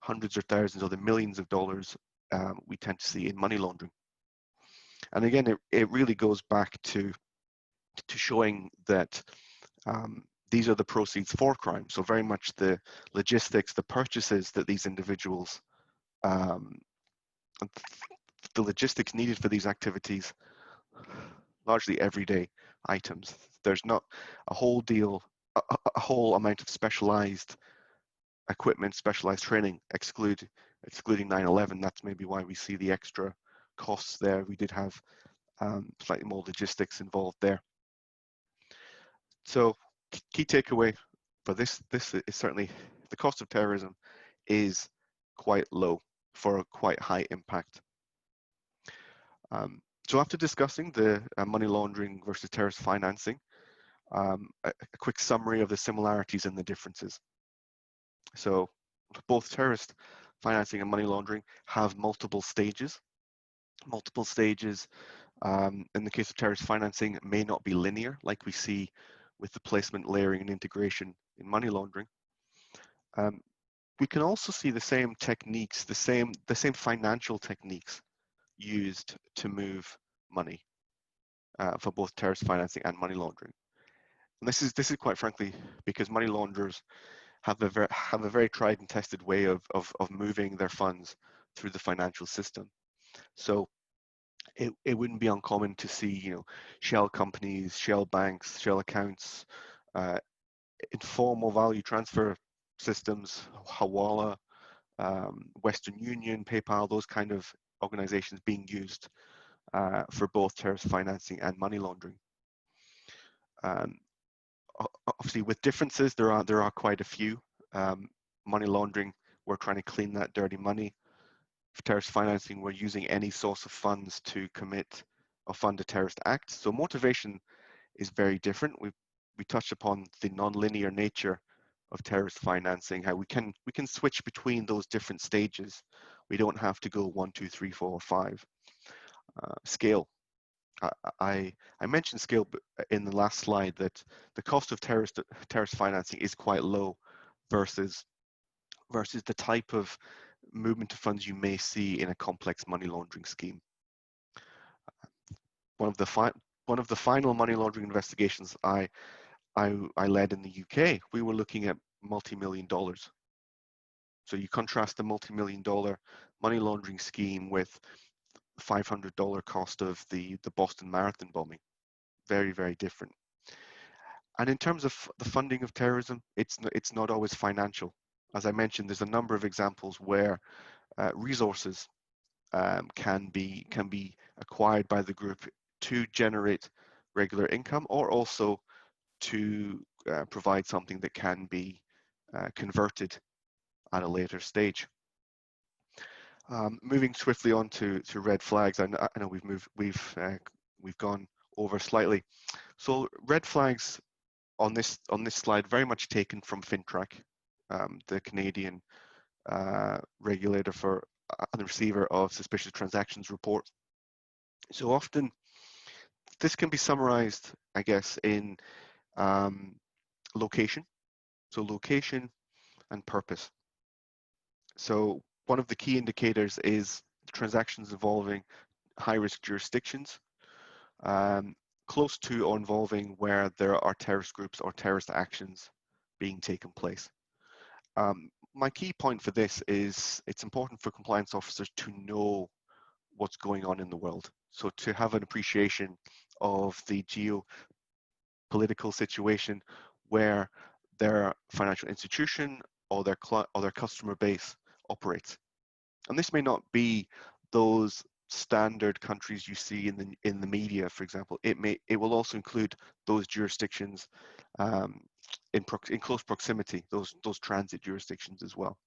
hundreds or thousands or the millions of dollars we tend to see in money laundering. And again, it really goes back to showing that these are the proceeds for crime. So very much the logistics, the purchases that these individuals, the logistics needed for these activities, largely everyday items. There's not a whole amount of specialized equipment, specialized training, excluding 9/11. That's maybe why we see the extra costs there. We did have slightly more logistics involved there. So key takeaway for this is certainly the cost of terrorism is quite low for a quite high impact. So after discussing the money laundering versus terrorist financing, a quick summary of the similarities and the differences. So both terrorist financing and money laundering have multiple stages. In the case of terrorist financing, may not be linear, like we see with the placement, layering, and integration in money laundering. We can also see the same techniques, the same financial techniques used to move money for both terrorist financing and money laundering. And this is quite frankly because money launderers have a very tried and tested way of moving their funds through the financial system. So it wouldn't be uncommon to see, shell companies, shell banks, shell accounts, informal value transfer systems, Hawala, Western Union, PayPal, those kind of organizations being used for both terrorist financing and money laundering. Obviously, with differences, there are quite a few. Money laundering, we're trying to clean that dirty money. For terrorist financing, we're using any source of funds to commit or fund a terrorist act. So motivation is very different. We touched upon the non-linear nature of terrorist financing, how we can switch between those different stages. We don't have to go 1, 2, 3, 4, 5. Scale. I mentioned scale in the last slide that the cost of terrorist financing is quite low versus the type of movement of funds you may see in a complex money laundering scheme. One of the final money laundering investigations I led in the UK, we were looking at multi-million dollars. So you contrast the multi-million-dollar money laundering scheme with the $500 cost of the Boston Marathon bombing. Very, very different. And in terms of the funding of terrorism, it's not always financial. As I mentioned, there's a number of examples where resources can be acquired by the group to generate regular income, or also to provide something that can be converted at a later stage. Moving swiftly on to red flags. I know we've gone over slightly. So red flags on this slide very much taken from FINTRAC, the Canadian regulator for and receiver of suspicious transactions report. So often this can be summarized, I guess, in location. So location and purpose. So one of the key indicators is transactions involving high-risk jurisdictions, close to or involving where there are terrorist groups or terrorist actions being taken place. My key point for this is it's important for compliance officers to know what's going on in the world. So to have an appreciation of the geopolitical situation where their financial institution or their customer base operates. And this may not be those standard countries you see in the media, for example. It will also include those jurisdictions in close proximity, those transit jurisdictions as well.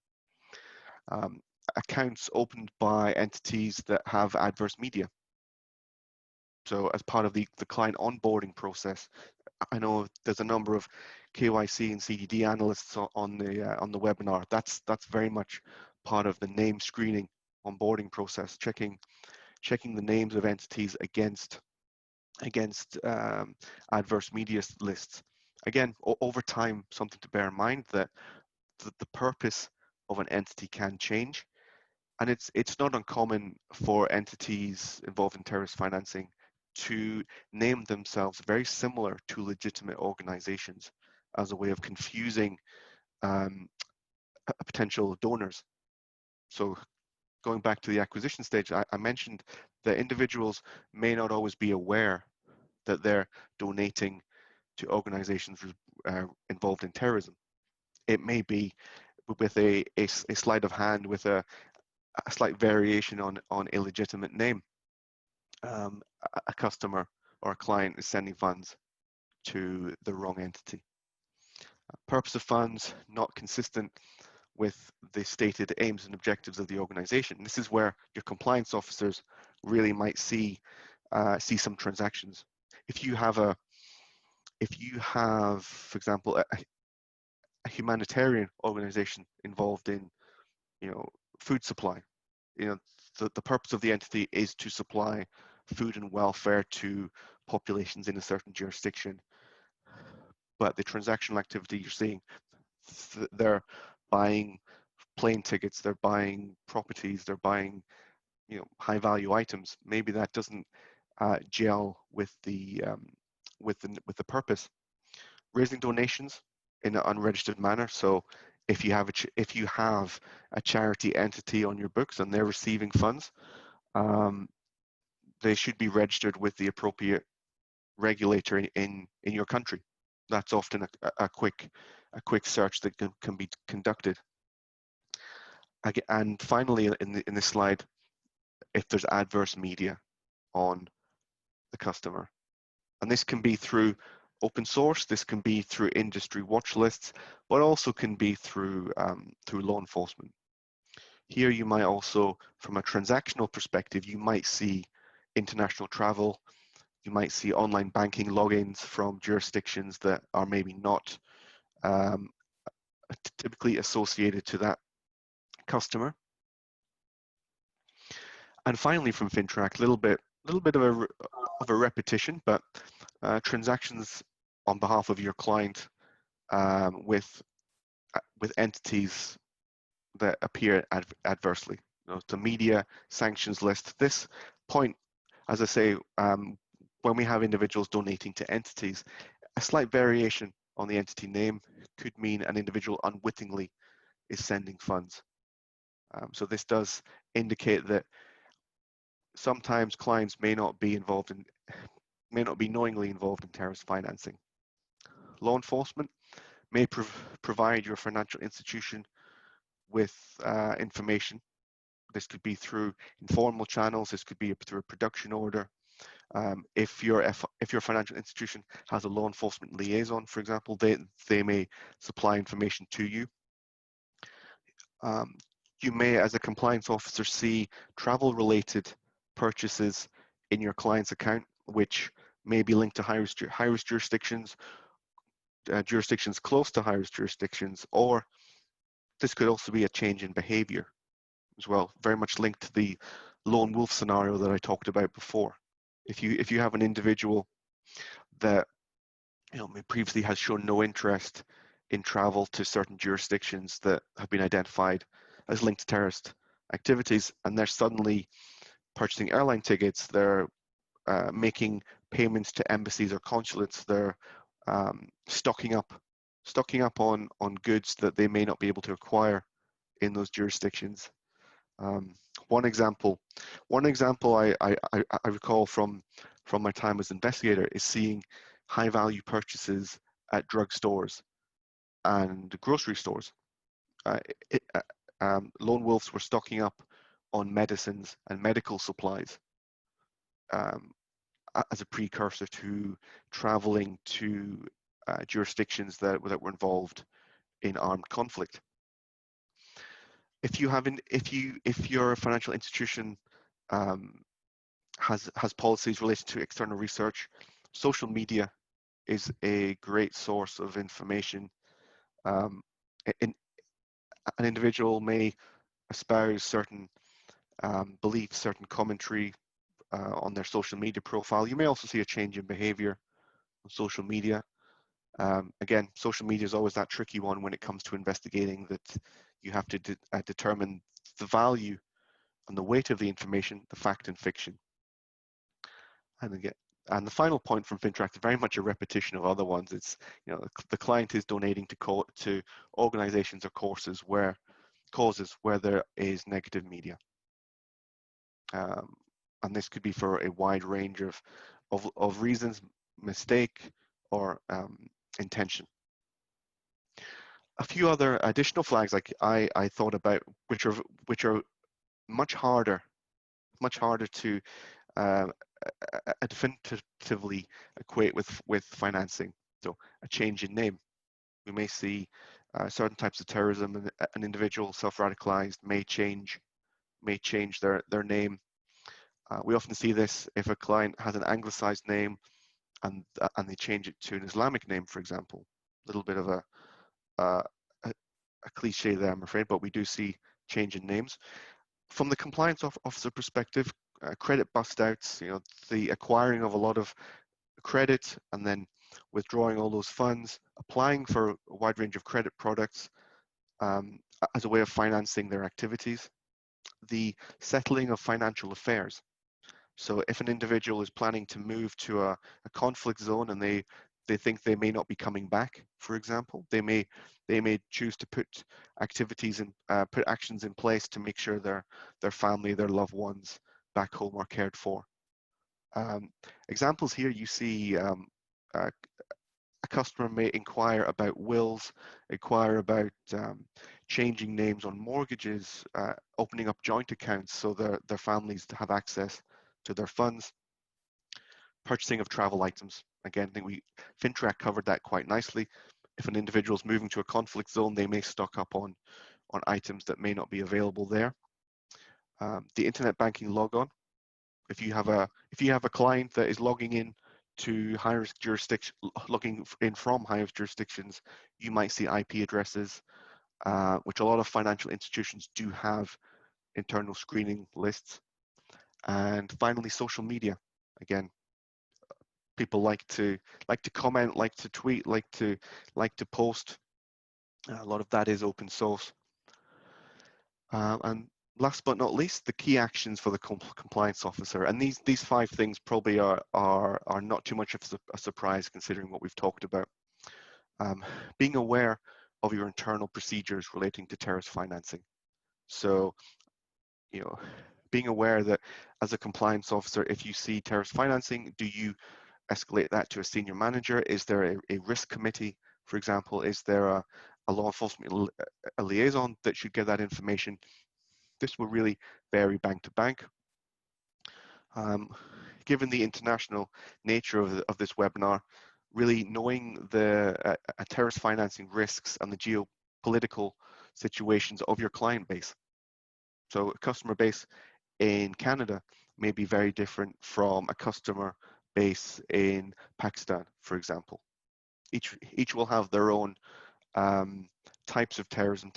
Accounts opened by entities that have adverse media. So as part of the client onboarding process, I know there's a number of KYC and CDD analysts on the webinar. That's very much part of the name screening onboarding process, checking the names of entities against adverse media lists. Again, over time, something to bear in mind that the purpose of an entity can change, and it's not uncommon for entities involved in terrorist financing to name themselves very similar to legitimate organizations as a way of confusing potential donors. So going back to the acquisition stage, I mentioned that individuals may not always be aware that they're donating to organizations involved in terrorism. It may be with a sleight of hand, with a slight variation on a legitimate name. A customer or a client is sending funds to the wrong entity. Purpose of funds not consistent with the stated aims and objectives of the organization. This is where your compliance officers really might see some transactions. If you have, for example, a humanitarian organization involved in, food supply, the purpose of the entity is to supply food and welfare to populations in a certain jurisdiction. But the transactional activity you're seeing, they're buying plane tickets, they're buying properties, they're buying, high value items. Maybe that doesn't gel with the purpose. Raising donations in an unregistered manner. So if you have a charity entity on your books and they're receiving funds, they should be registered with the appropriate regulator in your country. That's often a quick search that can be conducted. And finally, in this slide, if there's adverse media on the customer, and this can be through open source, this can be through industry watch lists, but also can be through law enforcement. Here you might also, from a transactional perspective, you might see international travel, you might see online banking logins from jurisdictions that are maybe not typically associated to that customer. And finally, from FINTRAC, a little bit of a repetition, but transactions on behalf of your client with entities that appear adversely. The media sanctions list. This point, as I say, when we have individuals donating to entities, a slight variation on the entity name could mean an individual unwittingly is sending funds. So this does indicate that sometimes clients may not be knowingly involved in terrorist financing. law enforcement may provide your financial institution with information. This could be through informal channels. This could be through a production order. If your financial institution has a law enforcement liaison, for example, they may supply information to you. You may, as a compliance officer, see travel-related purchases in your client's account, which may be linked to high-risk jurisdictions, jurisdictions close to high-risk jurisdictions, or this could also be a change in behavior as well, very much linked to the lone wolf scenario that I talked about before. If you have an individual that previously has shown no interest in travel to certain jurisdictions that have been identified as linked to terrorist activities, and they're suddenly purchasing airline tickets, they're making payments to embassies or consulates, they're stocking up on goods that they may not be able to acquire in those jurisdictions. One example I recall from my time as investigator is seeing high value purchases at drugstores and grocery stores. Lone wolves were stocking up on medicines and medical supplies as a precursor to traveling to jurisdictions that were involved in armed conflict. If your financial institution has policies related to external research, social media is a great source of information. An individual may espouse certain beliefs, certain commentary on their social media profile. You may also see a change in behavior on social media. Again, social media is always that tricky one when it comes to investigating, that you have to determine the value and the weight of the information, the fact and fiction. And the final point from FinTrack, very much a repetition of other ones. It's, the client is donating to organizations or causes where there is negative media. And this could be for a wide range of reasons, mistake or intention. A few other additional flags like I thought about, which are much harder to definitively equate with financing. So a change in name. We may see certain types of terrorism, and an individual self-radicalized may change their name. We often see this if a client has an anglicized name and they change it to an Islamic name, for example. A little bit of a cliche there, I'm afraid, but we do see change in names. From the compliance officer perspective, credit bust outs, the acquiring of a lot of credit and then withdrawing all those funds, applying for a wide range of credit products as a way of financing their activities, the settling of financial affairs. So if an individual is planning to move to a conflict zone and they think they may not be coming back, for example, they may choose to put actions in place to make sure their family, their loved ones back home are cared for. Examples here, you see a customer may inquire about wills, inquire about changing names on mortgages, opening up joint accounts so their families have access to their funds, purchasing of travel items. Again, I think FinTrack covered that quite nicely. If an individual is moving to a conflict zone, they may stock up on items that may not be available there. The internet banking logon. If you have a client that is logging in to high-risk jurisdiction, logging in from high-risk jurisdictions, you might see IP addresses, which a lot of financial institutions do have internal screening lists. And finally, social media. Again, people like to comment, like to tweet, like to post. A lot of that is open source. And last but not least, the key actions for the compliance officer. And these 5 things probably are not too much of a surprise considering what we've talked about. Being aware of your internal procedures relating to terrorist financing. So, being aware that as a compliance officer, if you see terrorist financing, do you escalate that to a senior manager? Is there a risk committee, for example? Is there a law enforcement a liaison that should get that information? This will really vary bank to bank. Given the international nature of this webinar, really knowing the terrorist financing risks and the geopolitical situations of your client base. So a customer base in Canada may be very different from a customer base in Pakistan, for example. Each will have their own types of terrorism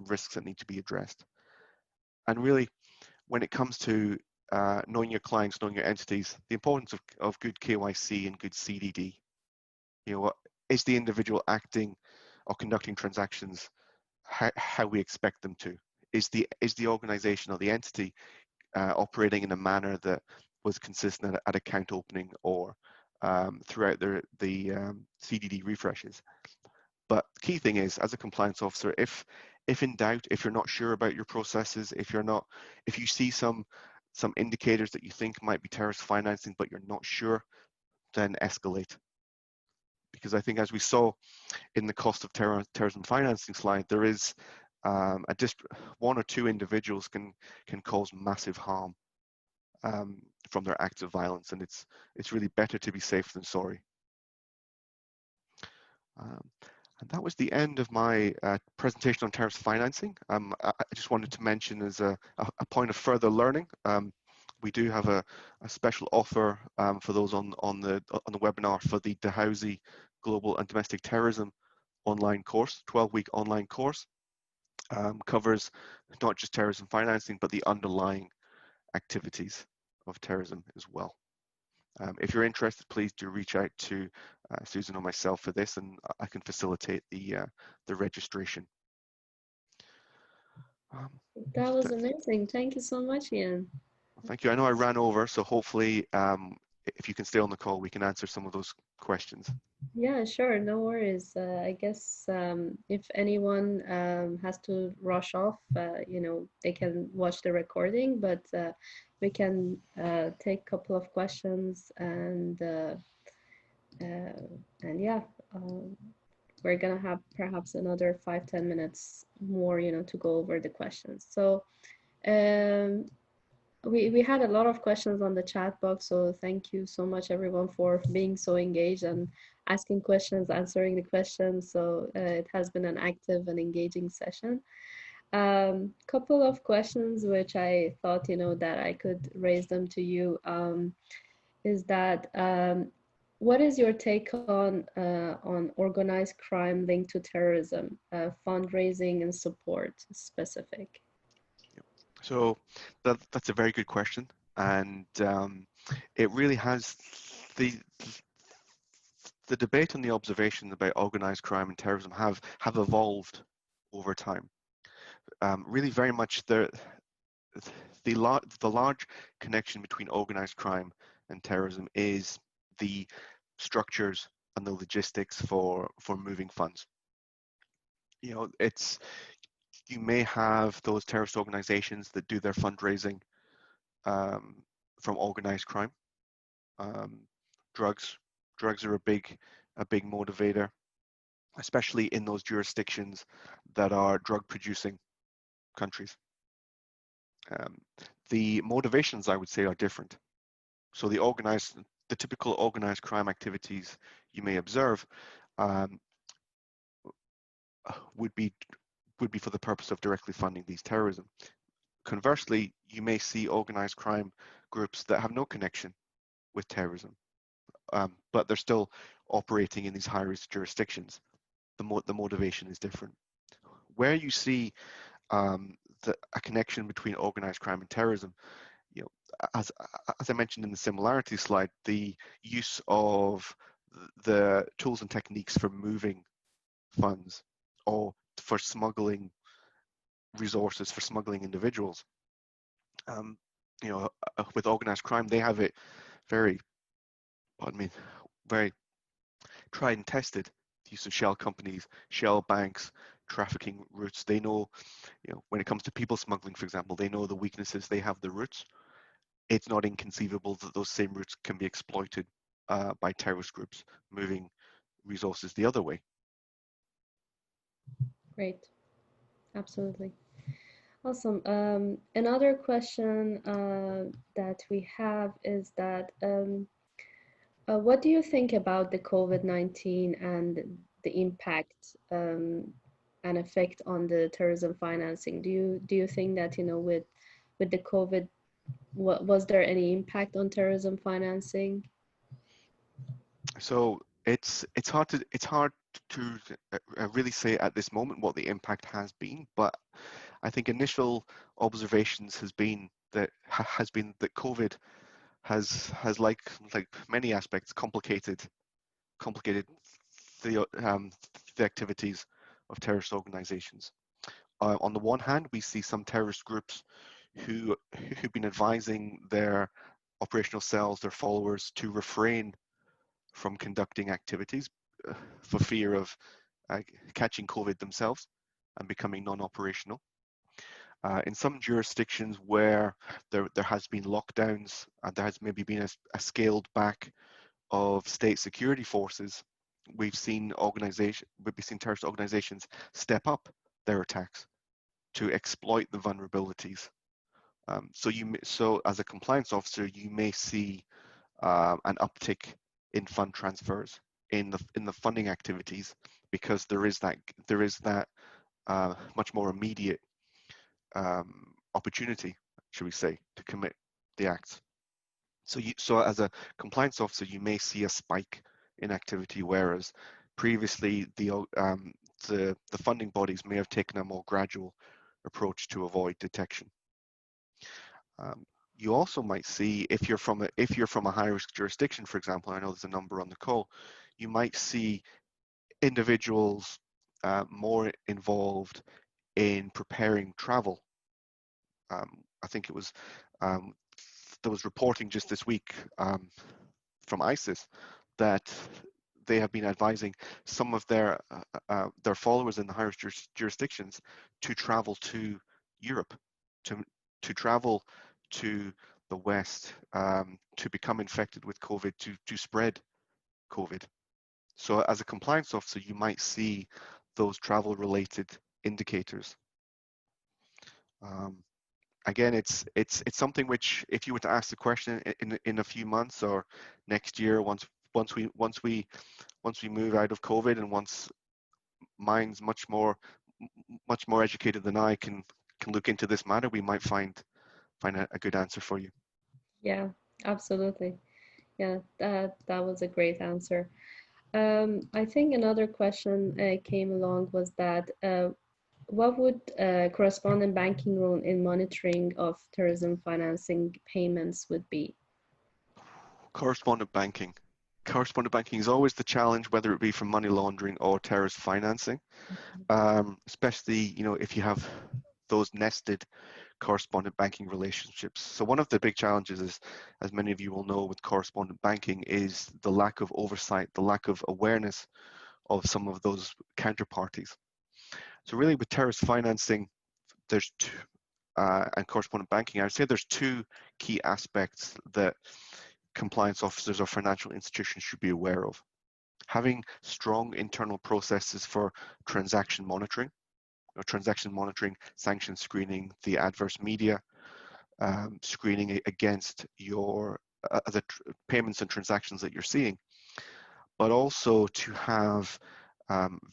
risks that need to be addressed. And really, when it comes to knowing your clients, knowing your entities, the importance of good KYC and good CDD. You know, is the individual acting or conducting transactions how we expect them to? Is the organization or the entity operating in a manner that was consistent at account opening or throughout the CDD refreshes? But the key thing is, as a compliance officer, if in doubt, if you're not sure about your processes, if you see some indicators that you think might be terrorist financing, but you're not sure, then escalate. Because I think, as we saw in the cost of terrorism financing slide, there is one or two individuals can cause massive harm from their acts of violence, and it's really better to be safe than sorry. And that was the end of my presentation on terrorist financing. I just wanted to mention as a point of further learning, we do have a special offer for those on the webinar for the DeHousey Global and Domestic Terrorism online course, 12-week online course. Covers not just terrorism financing, but the underlying activities of terrorism as well. If you're interested, please do reach out to Susan or myself for this, and I can facilitate the registration. That was amazing. Thank you so much, Ian. Thank you. I know I ran over, so hopefully if you can stay on the call, we can answer some of those questions. Yeah, sure. No worries. I guess if anyone has to rush off, you know, they can watch the recording, but we can take a couple of questions and yeah, we're gonna have perhaps another 5-10 minutes more, you know, to go over the questions. So we had a lot of questions on the chat box, so thank you so much everyone for being so engaged and asking questions, answering the questions. So it has been an active and engaging session. Couple of questions which I thought, you know, that I could raise them to you is that what is your take on organized crime linked to terrorism, fundraising and support specific? So that's a very good question, and it really has the debate and the observation about organized crime and terrorism have evolved over time. Really, very much the large connection between organized crime and terrorism is the structures and the logistics for moving funds. You know, you may have those terrorist organizations that do their fundraising from organized crime. Drugs are a big motivator, especially in those jurisdictions that are drug producing countries. The motivations, I would say, are different. So the typical organized crime activities you may observe would be for the purpose of directly funding these terrorism. Conversely, you may see organized crime groups that have no connection with terrorism, but they're still operating in these high-risk jurisdictions. The motivation is different. Where you see a connection between organized crime and terrorism, you know, as I mentioned in the similarity slide, the use of the tools and techniques for moving funds or for smuggling resources, for smuggling individuals. You know, with organized crime, they have it very tried and tested. The use of shell companies, shell banks, trafficking routes. They know, you know, when it comes to people smuggling, for example, they know the weaknesses. They have the routes. It's not inconceivable that those same routes can be exploited by terrorist groups moving resources the other way. Great. Absolutely. Awesome. Another question that we have is that what do you think about the COVID-19 and the impact and effect on the terrorism financing? Do you think that, you know, with the COVID, was there any impact on terrorism financing? So it's hard to really say at this moment what the impact has been, but I think initial observations has been that COVID has like many aspects complicated the activities of terrorist organizations. On the one hand, we see some terrorist groups who've been advising their operational cells, their followers, to refrain from conducting activities for fear of catching COVID themselves and becoming non-operational. In some jurisdictions where there has been lockdowns and there has maybe been a scaled back of state security forces, we've seen terrorist organizations step up their attacks to exploit the vulnerabilities. So as a compliance officer, you may see an uptick in fund transfers in the funding activities, because there is that much more immediate opportunity, should we say, to commit the acts. So as a compliance officer, you may see a spike in activity, whereas previously the funding bodies may have taken a more gradual approach to avoid detection. You also might see, if you're from a high risk jurisdiction, for example, I know there's a number on the call, you might see individuals more involved in preparing travel. I think it was there was reporting just this week from ISIS that they have been advising some of their followers in the higher jurisdictions to travel to Europe, to travel to the West, to become infected with COVID, to spread COVID. So as a compliance officer, you might see those travel-related indicators. Again, it's something which, if you were to ask the question in a few months or next year, once we move out of COVID, and once minds much more educated than I can look into this matter, we might find a good answer for you. Yeah, absolutely. Yeah, that was a great answer. I think another question came along was that what would correspondent banking role in monitoring of terrorism financing payments would be? Correspondent banking is always the challenge, whether it be for money laundering or terrorist financing, especially, you know, if you have those nested correspondent banking relationships. So one of the big challenges is, as many of you will know, with correspondent banking, is the lack of oversight, the lack of awareness of some of those counterparties. So really, with terrorist financing, there's two, and correspondent banking, I would say there's two key aspects that compliance officers or financial institutions should be aware of. Having strong internal processes for transaction monitoring, sanction screening, the adverse media screening against your the payments and transactions that you're seeing, but also to have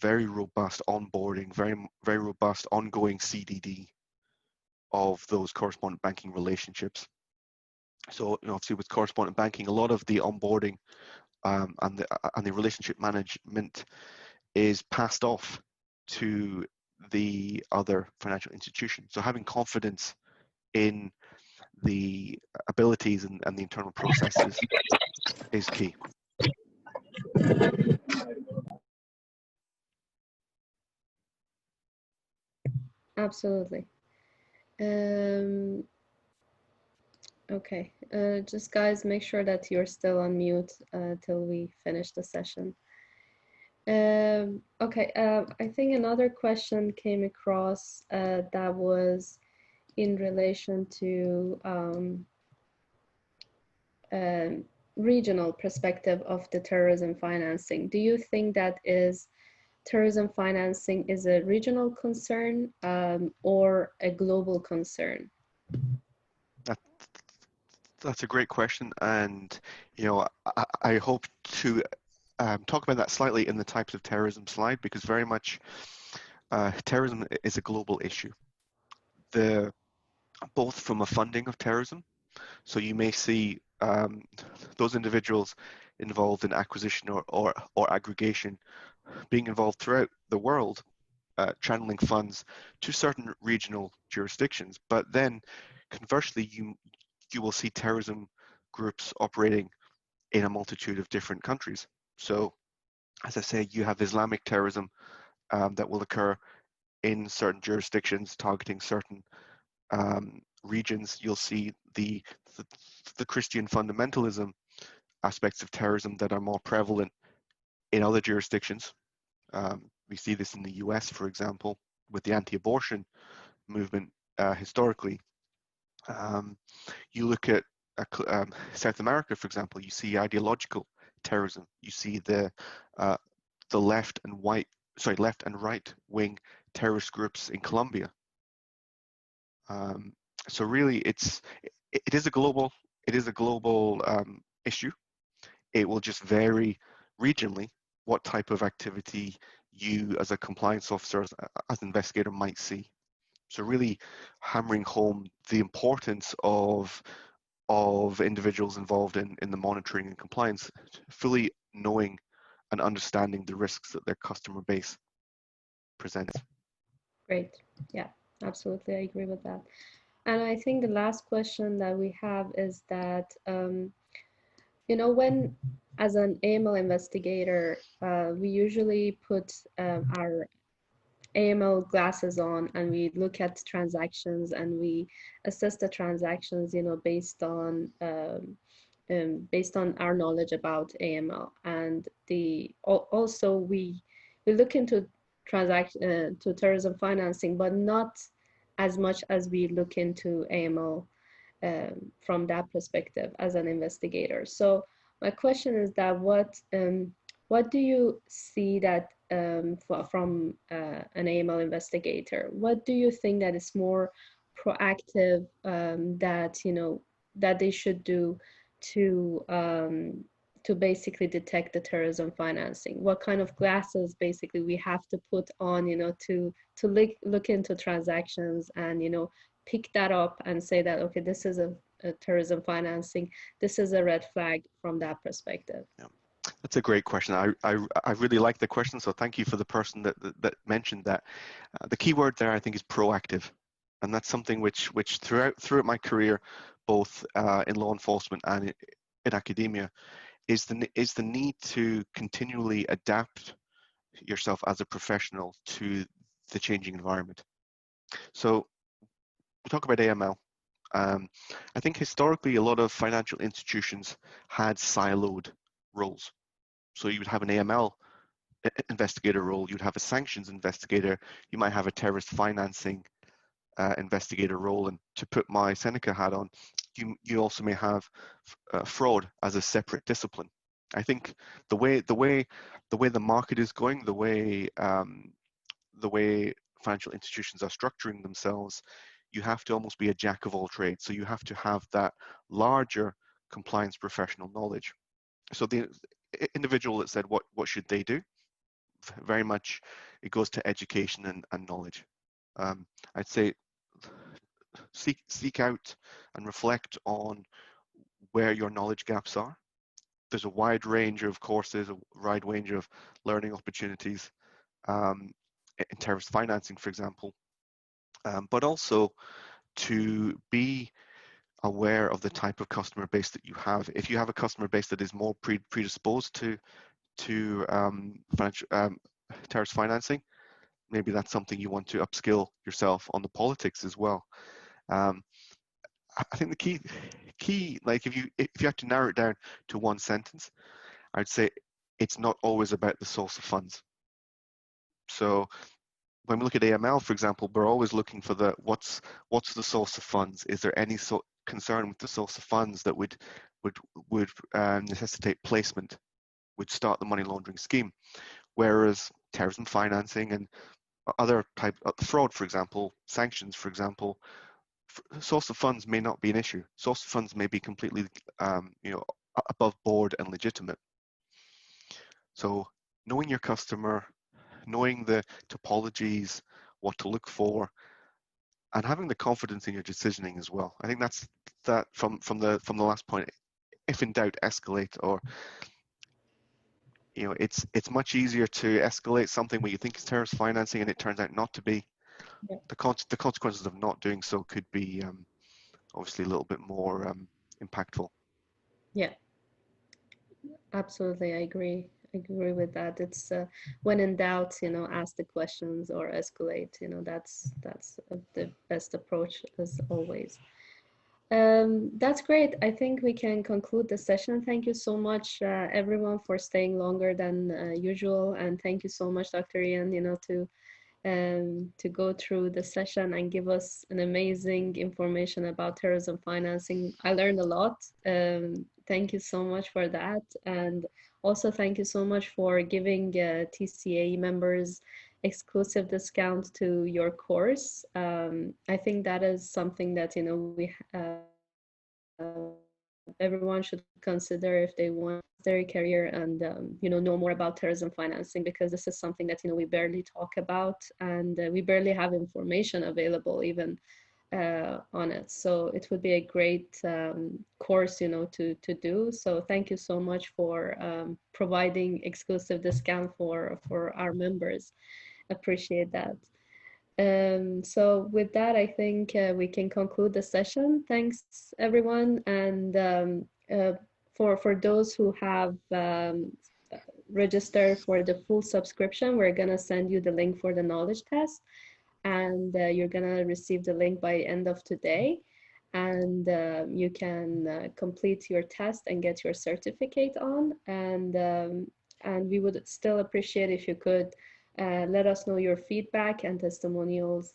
very robust onboarding, very robust ongoing CDD of those correspondent banking relationships. So, you know, obviously with correspondent banking, a lot of the onboarding and the relationship management is passed off to the other financial institution. So having confidence in the abilities and the internal processes is key. Absolutely. Okay, just guys, make sure that you're still on mute till we finish the session. Okay, I think another question came across that was in relation to regional perspective of the terrorism financing. Do you think that terrorism financing is a regional concern or a global concern? That, that's a great question, and I hope to talk about that slightly in the types of terrorism slide, because very much terrorism is a global issue. Both from a funding of terrorism, so you may see those individuals involved in acquisition or aggregation being involved throughout the world, channeling funds to certain regional jurisdictions. But then conversely, you will see terrorism groups operating in a multitude of different countries. So as I say, you have Islamic terrorism that will occur in certain jurisdictions targeting certain regions. You'll see the Christian fundamentalism aspects of terrorism that are more prevalent in other jurisdictions. We see this in the US, for example, with the anti-abortion movement historically. You look at South America, for example, you see ideological terrorism. You see the left and right wing terrorist groups in Colombia. So really, it is a global issue. It will just vary regionally what type of activity you, as a compliance officer, as an investigator, might see. So really hammering home the importance of individuals involved in the monitoring and compliance, fully knowing and understanding the risks that their customer base presents. Great. Yeah, absolutely. I agree with that. And I think the last question that we have is that, when, as an AML investigator, we usually put our AML glasses on and we look at transactions and we assess the transactions, based on our knowledge about AML. And also we look into to terrorism financing, but not as much as we look into AML from that perspective as an investigator. So my question is that what do you see that from an AML investigator? What do you think that is more proactive that they should do to basically detect the terrorism financing? What kind of glasses basically we have to put on, to look into transactions and pick that up and say that, okay, this is a terrorism financing, this is a red flag from that perspective? Yeah. That's a great question. I really like the question, so thank you for the person that mentioned that. The key word there, I think, is proactive, and that's something which throughout my career, both in law enforcement and in academia, is the need to continually adapt yourself as a professional to the changing environment. So we talk about AML. I think historically a lot of financial institutions had siloed roles. So you would have an AML investigator role, you'd have a sanctions investigator, you might have a terrorist financing investigator role, and to put my Seneca hat on, you also may have fraud as a separate discipline. I think the way the market is going, the way financial institutions are structuring themselves, you have to almost be a jack of all trades. So you have to have that larger compliance professional knowledge. So the individual that said what should they do, very much it goes to education and knowledge. I'd say seek out and reflect on where your knowledge gaps are. There's a wide range of courses, a wide range of learning opportunities in terms of financing, for example, but also to be aware of the type of customer base that you have. If you have a customer base that is more predisposed to terrorist financing, maybe that's something you want to upskill yourself on the politics as well. I think the key, like if you have to narrow it down to one sentence, I'd say it's not always about the source of funds. So when we look at AML, for example, we're always looking for what's the source of funds? Is there any concern with the source of funds that would necessitate placement would start the money laundering scheme, whereas terrorism financing and other type of fraud, for example, sanctions, for example, source of funds may not be an issue. Source of funds may be completely, above board and legitimate. So knowing your customer, knowing the topologies, what to look for, and having the confidence in your decisioning as well. I think that's that from the last point. If in doubt, escalate, or it's much easier to escalate something where you think is terrorist financing and it turns out not to be. Yeah. The consequences of not doing so could be obviously a little bit more impactful. Yeah, absolutely. I agree. I agree with that. It's when in doubt, ask the questions or escalate. That's the best approach as always. That's great. I think we can conclude the session. Thank you so much, everyone, for staying longer than usual, and thank you so much, Dr. Ian, to go through the session and give us an amazing information about terrorism financing. I learned a lot. Thank you so much for that. And also thank you so much for giving TCA members exclusive discount to your course. I think that is something that, everyone should consider if they want their career and know more about terrorism financing, because this is something that we barely talk about, and we barely have information available even on it. So it would be a great course to do. So thank you so much for providing exclusive discount for our members. Appreciate that. So with that, I think we can conclude the session. Thanks, everyone. And for those who have registered for the full subscription, we're going to send you the link for the knowledge test. And you're going to receive the link by end of today. And you can complete your test and get your certificate on. And we would still appreciate if you could let us know your feedback and testimonials.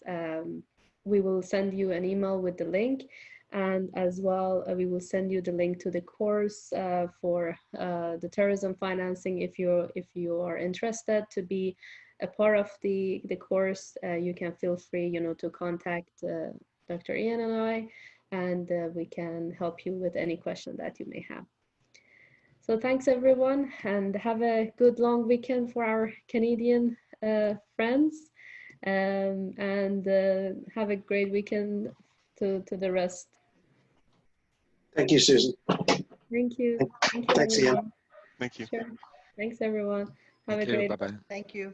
We will send you an email with the link, and as well we will send you the link to the course for the terrorism financing. If you are interested to be a part of the course, you can feel free to contact Dr. Ian and I, and we can help you with any question that you may have. So thanks, everyone, and have a good long weekend for our Canadian friends, and have a great weekend to the rest. Thank you, Susan. Thank you. Thank you, Thanks, Ian. everyone. Thank you. Sure. Thanks, everyone. Have a great Bye-bye. Thank you. Bye.